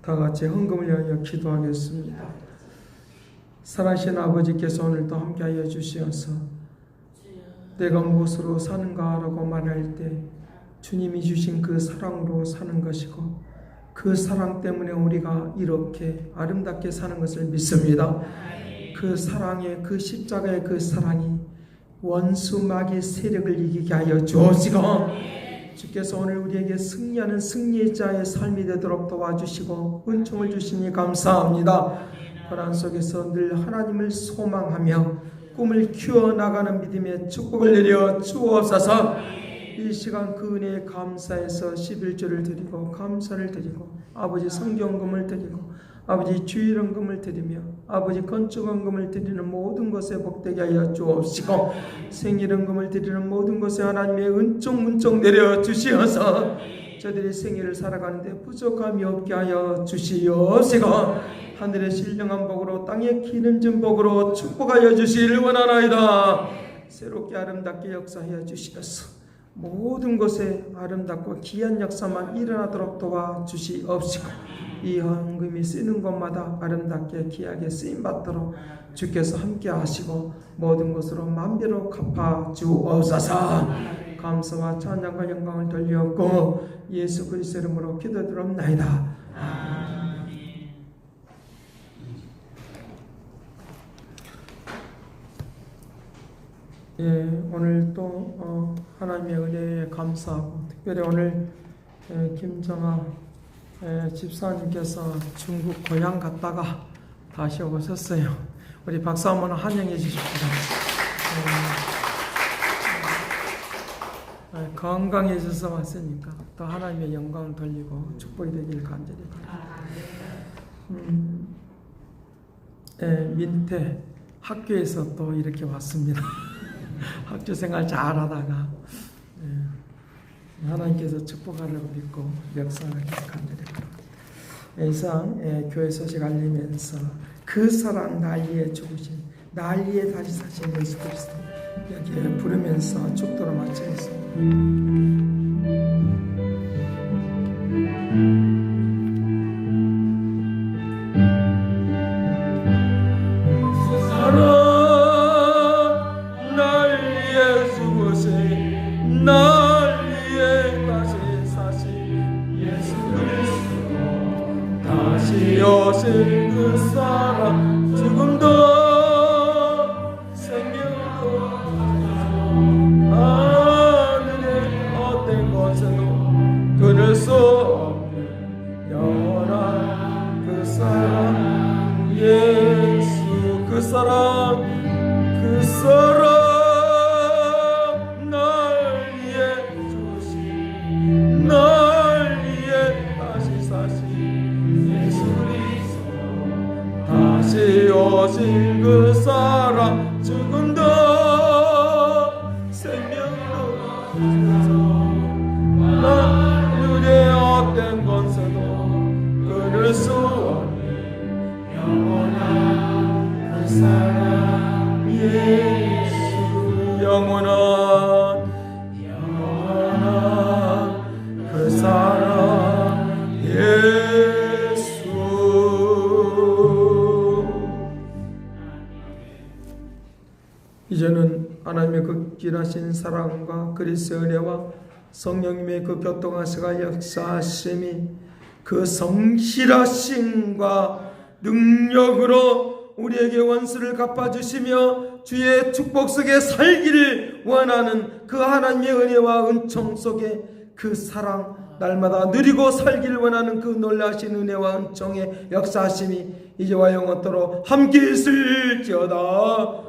다 같이 헌금을 위하여 기도하겠습니다. 살아계신 아버지께서 오늘도 함께하여 주시어서 내가 무엇으로 사는가 라고 말할 때 주님이 주신 그 사랑으로 사는 것이고 그 사랑 때문에 우리가 이렇게 아름답게 사는 것을 믿습니다. 그 사랑의 그 십자가의 그 사랑이 원수 마귀의 세력을 이기게 하여 주옵시고 주께서 오늘 우리에게 승리하는 승리자의 삶이 되도록 도와주시고 은총을 주시니 감사합니다. 고난 속에서 늘 하나님을 소망하며 꿈을 키워나가는 믿음의 축복을 내려 주옵소서. 이 시간 그 은혜에 감사해서 11조를 드리고 감사를 드리고 아버지 성경금을 드리고 아버지 주일헌금을 드리며 아버지 건축헌금을 드리는 모든 것에 복되게 하여 주옵시고 생일헌금을 드리는 모든 것에 하나님의 은총 내려 주시어서 저들의 생일을 살아가는데 부족함이 없게 하여 주시옵시고 하늘의 신령한 복으로 땅의 기름진 복으로 축복하여 주시기를 원하나이다. 새롭게 아름답게 역사하여 주시옵소서. 모든 것에 아름답고 귀한 역사만 일어나도록 도와주시옵시고 이 헌금이 쓰는 것마다 아름답게 귀하게 쓰임 받도록 주께서 함께 하시고 모든 것으로 만비로 갚아 주옵소서. 감사와 찬양과 영광을 돌리었고 예수 그리스도 이름으로 기도드립나이다. 예, 오늘 또 하나님의 은혜에 감사하고 특별히 오늘 김정아 집사님께서 중국 고향 갔다가 다시 오셨어요. 우리 박수 한번 환영해 주십시다. 건강해져서 왔으니까 또 하나님의 영광을 돌리고 축복이 되길 간절히 바랍니다. 민태 학교에서 또 이렇게 왔습니다. 학교 생활 잘하다가 하나님께서 축복하려고 믿고 역사하길 간절히 바랍니다. 이상 교회 소식 알리면서 그 사랑 난리에 죽으신 난리에 다시 사신 예수 그리스도 여기에 부르면서 축도로 마치겠습니다. 난리에 다시 사신 예수 그리스도 다시 오신 그 사랑 지금도 생명으로 하늘의 어떤 곳에도 끊을 수 없는 영원한 그 사랑 예수 그 사랑 난리에 다시 사신 예수 그리스도 다시 오신 그 사랑 지금도 생명으로 하늘의 어떤 권세도 끊을 수 없는 영원한 그 사랑 예수 영원한 그 사랑 예수. 이제는 하나님의 그 길하신 사랑과 그리스도의 은혜와 성령님의 그 교통하시가 역사하심이 그 성실하심과 능력으로 우리에게 원수를 갚아주시며 주의 축복 속에 살기를 원하는 그 하나님의 은혜와 은총 속에 그 사랑 날마다 누리고 살기를 원하는 그 놀라신 은혜와 은총의 역사하심이 이제와 영원토록 함께 있을지어다.